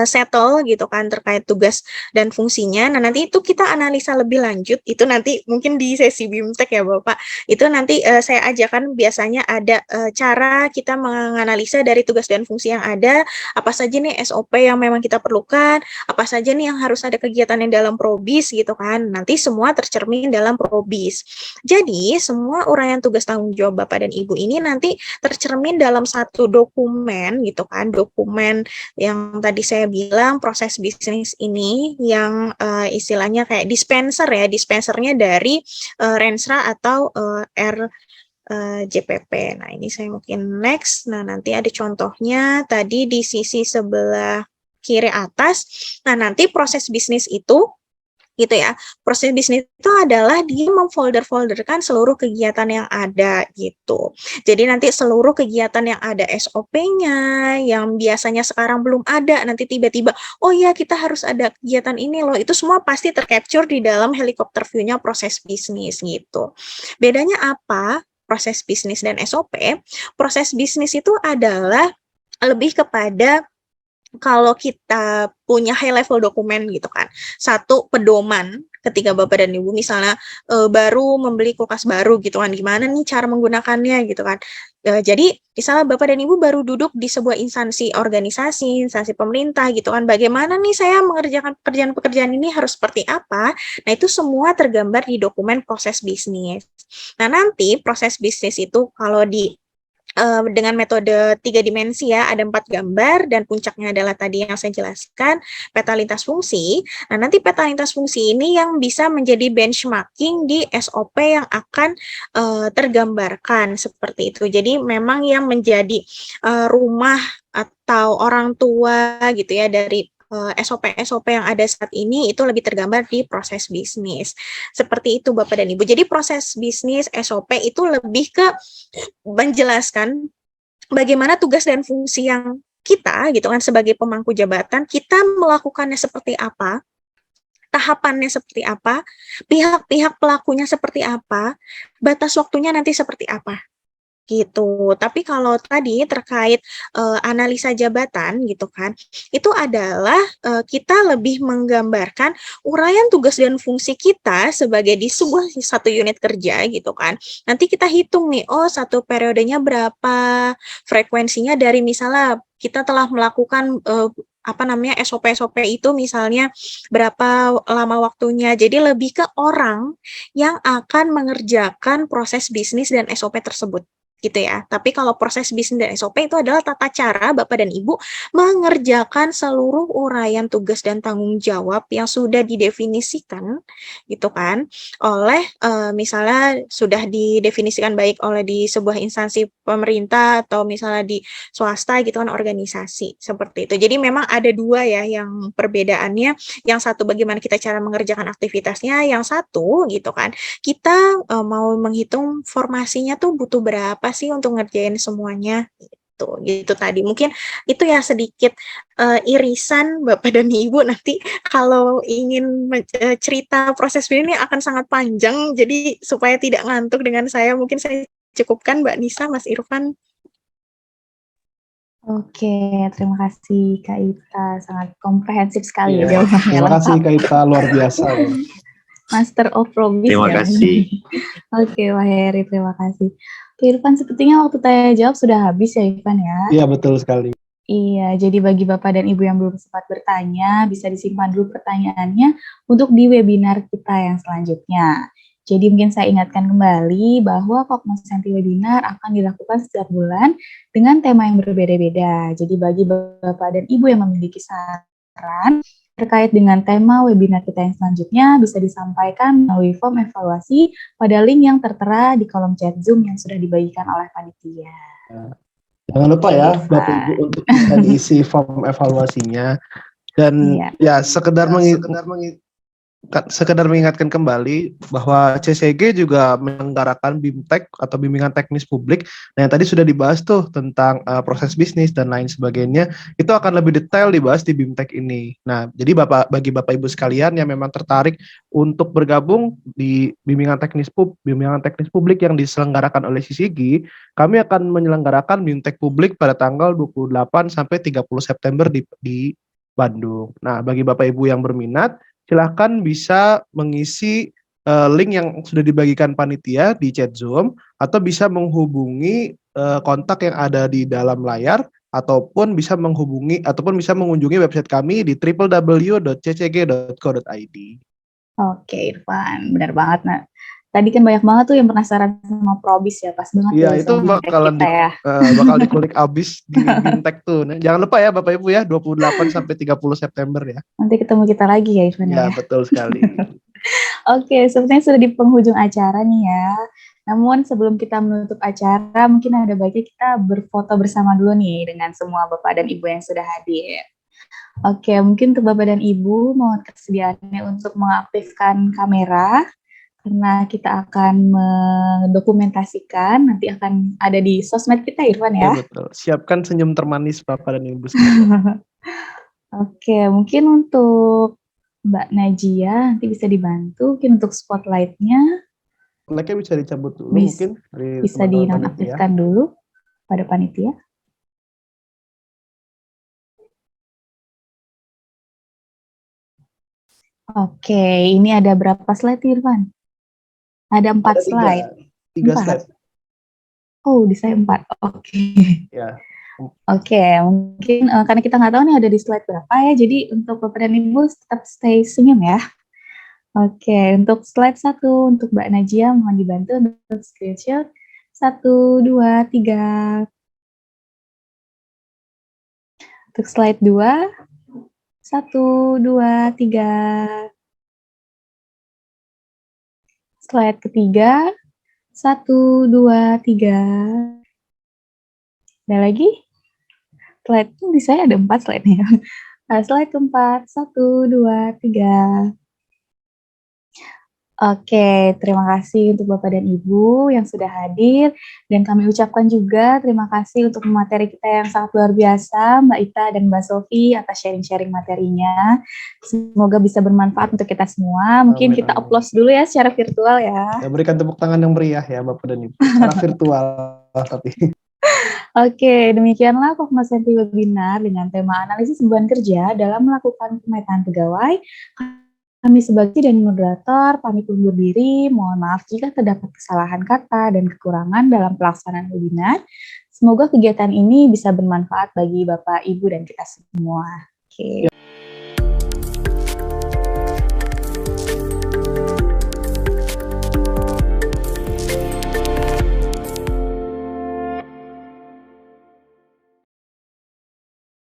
settle gitu kan terkait tugas dan fungsinya. Nah, nanti itu kita analisa lebih lanjut, itu nanti mungkin di sesi BIMTEK ya Bapak. Itu nanti saya ajarkan biasanya ada cara kita menganalisa dari tugas dan fungsi yang ada, apa saja nih SOP yang memang kita perlukan, apa saja nih yang harus ada kegiatannya dalam Probis gitu kan. Nanti semua tercermin dalam Probis. Jadi, semua uraian tugas tanggung jawab Bapak dan Ibu ini nanti tercermin dalam satu dokumen gitu kan, dokumen yang tadi saya bilang proses bisnis ini yang istilahnya kayak dispensernya dari Rensra atau JPP. Nah, ini saya mungkin next. Nah, nanti ada contohnya tadi di sisi sebelah kiri atas. Nah, nanti proses bisnis itu gitu ya. Proses bisnis itu adalah dia memfolder-folderkan seluruh kegiatan yang ada gitu. Jadi nanti seluruh kegiatan yang ada SOP-nya, yang biasanya sekarang belum ada, nanti tiba-tiba, oh ya kita harus ada kegiatan ini loh, itu semua pasti tercapture di dalam helikopter view-nya proses bisnis gitu. Bedanya apa? Proses bisnis dan SOP, proses bisnis itu adalah lebih kepada kalau kita punya high level dokumen gitu kan, satu pedoman ketika Bapak dan Ibu misalnya baru membeli kulkas baru gitu kan, gimana nih cara menggunakannya gitu kan. Jadi misalnya Bapak dan Ibu baru duduk di sebuah instansi organisasi, instansi pemerintah gitu kan, bagaimana nih saya mengerjakan pekerjaan-pekerjaan ini harus seperti apa. Nah, itu semua tergambar di dokumen proses bisnis. Nah, nanti proses bisnis itu kalau dengan metode 3 dimensi ya, ada 4 gambar dan puncaknya adalah tadi yang saya jelaskan, peta lintas fungsi. Nah, nanti peta lintas fungsi ini yang bisa menjadi benchmarking di SOP yang akan tergambarkan seperti itu. Jadi memang yang menjadi rumah atau orang tua gitu ya dari SOP yang ada saat ini itu lebih tergambar di proses bisnis. Seperti itu Bapak dan Ibu. Jadi proses bisnis SOP itu lebih ke menjelaskan bagaimana tugas dan fungsi yang kita gitu kan sebagai pemangku jabatan, kita melakukannya seperti apa, tahapannya seperti apa, pihak-pihak pelakunya seperti apa, batas waktunya nanti seperti apa. Gitu. Tapi kalau tadi terkait analisa jabatan gitu kan, itu adalah kita lebih menggambarkan uraian tugas dan fungsi kita sebagai di sebuah satu unit kerja gitu kan. Nanti kita hitung nih, oh satu periodenya berapa, frekuensinya dari misalnya kita telah melakukan SOP itu misalnya berapa lama waktunya. Jadi lebih ke orang yang akan mengerjakan proses bisnis dan SOP tersebut. Gitu ya. Tapi kalau proses bisnis dan SOP itu adalah tata cara Bapak dan Ibu mengerjakan seluruh uraian tugas dan tanggung jawab yang sudah didefinisikan gitu kan oleh misalnya sudah didefinisikan baik oleh di sebuah instansi pemerintah atau misalnya di swasta gitu kan, organisasi seperti itu. Jadi memang ada dua ya yang perbedaannya, yang satu bagaimana kita cara mengerjakan aktivitasnya, yang satu gitu kan kita mau menghitung formasinya tuh butuh berapa sih untuk ngerjain semuanya gitu tadi. Mungkin itu ya sedikit irisan Bapak dan Ibu. Nanti kalau ingin cerita proses ini akan sangat panjang, jadi supaya tidak ngantuk dengan saya mungkin saya cukupkan Mbak Nisa, Mas Irfan. Oke, terima kasih Kak Ita, sangat komprehensif sekali ya jawabannya. Terima kasih Kak Ita, luar biasa. Master of Probis. Terima kasih. Oke, Wah Heri, terima kasih. Oke, Irfan, sepertinya waktu tanya jawab sudah habis ya Irfan ya? Iya, betul sekali. Iya, jadi bagi Bapak dan Ibu yang belum sempat bertanya, bisa disimpan dulu pertanyaannya untuk di webinar kita yang selanjutnya. Jadi mungkin saya ingatkan kembali bahwa Cognoscenti webinar akan dilakukan setiap bulan dengan tema yang berbeda-beda. Jadi bagi Bapak dan Ibu yang memiliki saran terkait dengan tema webinar kita yang selanjutnya bisa disampaikan melalui form evaluasi pada link yang tertera di kolom chat Zoom yang sudah dibagikan oleh panitia. Jangan lupa Oke, ya, Irfan. Bapak Ibu untuk bisa diisi form evaluasinya dan Iya. ya sekedar mengingatkan kembali bahwa CCG juga menyelenggarakan BIMTEK atau bimbingan teknis publik. Nah, yang tadi sudah dibahas tuh tentang proses bisnis dan lain sebagainya, itu akan lebih detail dibahas di BIMTEK ini. Nah, jadi bagi Bapak Ibu sekalian yang memang tertarik untuk bergabung di bimbingan teknis publik yang diselenggarakan oleh CCG, kami akan menyelenggarakan BIMTEK publik pada tanggal 28 sampai 30 September di Bandung. Nah, bagi Bapak Ibu yang berminat, silahkan bisa mengisi link yang sudah dibagikan panitia di chat Zoom atau bisa menghubungi kontak yang ada di dalam layar ataupun bisa mengunjungi website kami di www.ccg.co.id. Oke, Irfan, benar banget. Nah, tadi kan banyak banget tuh yang penasaran sama Probis ya, pas banget Iya, ya itu sama kita ya. bakal dikulik abis di BIMTEK tuh. Nah, jangan lupa ya Bapak Ibu ya, 28 sampai 30 September ya. Nanti ketemu kita lagi ya, Irfan Ya, ya. betul sekali. Oke, sepertinya sudah di penghujung acara nih ya. Namun sebelum kita menutup acara, mungkin ada baiknya kita berfoto bersama dulu nih dengan semua Bapak dan Ibu yang sudah hadir. Oke, mungkin untuk Bapak dan Ibu mohon kesediaannya untuk mengaktifkan kamera karena kita akan mendokumentasikan, nanti akan ada di sosmed kita, Irfan ya. Ya, betul. Siapkan senyum termanis Bapak dan Ibu sekalian. Oke, mungkin untuk Mbak Najia nanti bisa dibantu, mungkin untuk spotlight-nya. Like-nya bisa dicabut dulu mungkin dari bisa teman-teman dinonaktifkan dulu pada panitia. Oke, ini ada berapa slide, Irfan? Ada 4 slide. 3 slide. Oh, di saya 4. Oke. Ya. Oke, mungkin karena kita nggak tahu nih ada di slide berapa ya, jadi untuk Bapak dan Ibu tetap stay senyum ya. Oke, untuk slide 1 untuk Mbak Najia mohon dibantu untuk screenshot. 1, 2, 3. Untuk slide 2. 1, 2, 3. Slide ketiga. 1, 2, 3. Ada lagi? Slide di saya ada 4 slide nih. Nah, slide keempat. 1, 2, 3. Oke, terima kasih untuk Bapak dan Ibu yang sudah hadir, dan kami ucapkan juga terima kasih untuk materi kita yang sangat luar biasa, Mbak Ita dan Mbak Sofi atas sharing-sharing materinya. Semoga bisa bermanfaat untuk kita semua. Mungkin kita applause dulu ya secara virtual ya. Ya, berikan tepuk tangan yang meriah ya Bapak dan Ibu. Secara virtual tapi. Oke, demikianlah Cognoscenti webinar dengan tema analisis beban kerja dalam melakukan pemetaan pegawai. Kami sebagai dan moderator pamit undur diri. Mohon maaf jika terdapat kesalahan kata dan kekurangan dalam pelaksanaan webinar. Semoga kegiatan ini bisa bermanfaat bagi Bapak, Ibu, dan kita semua. Oke.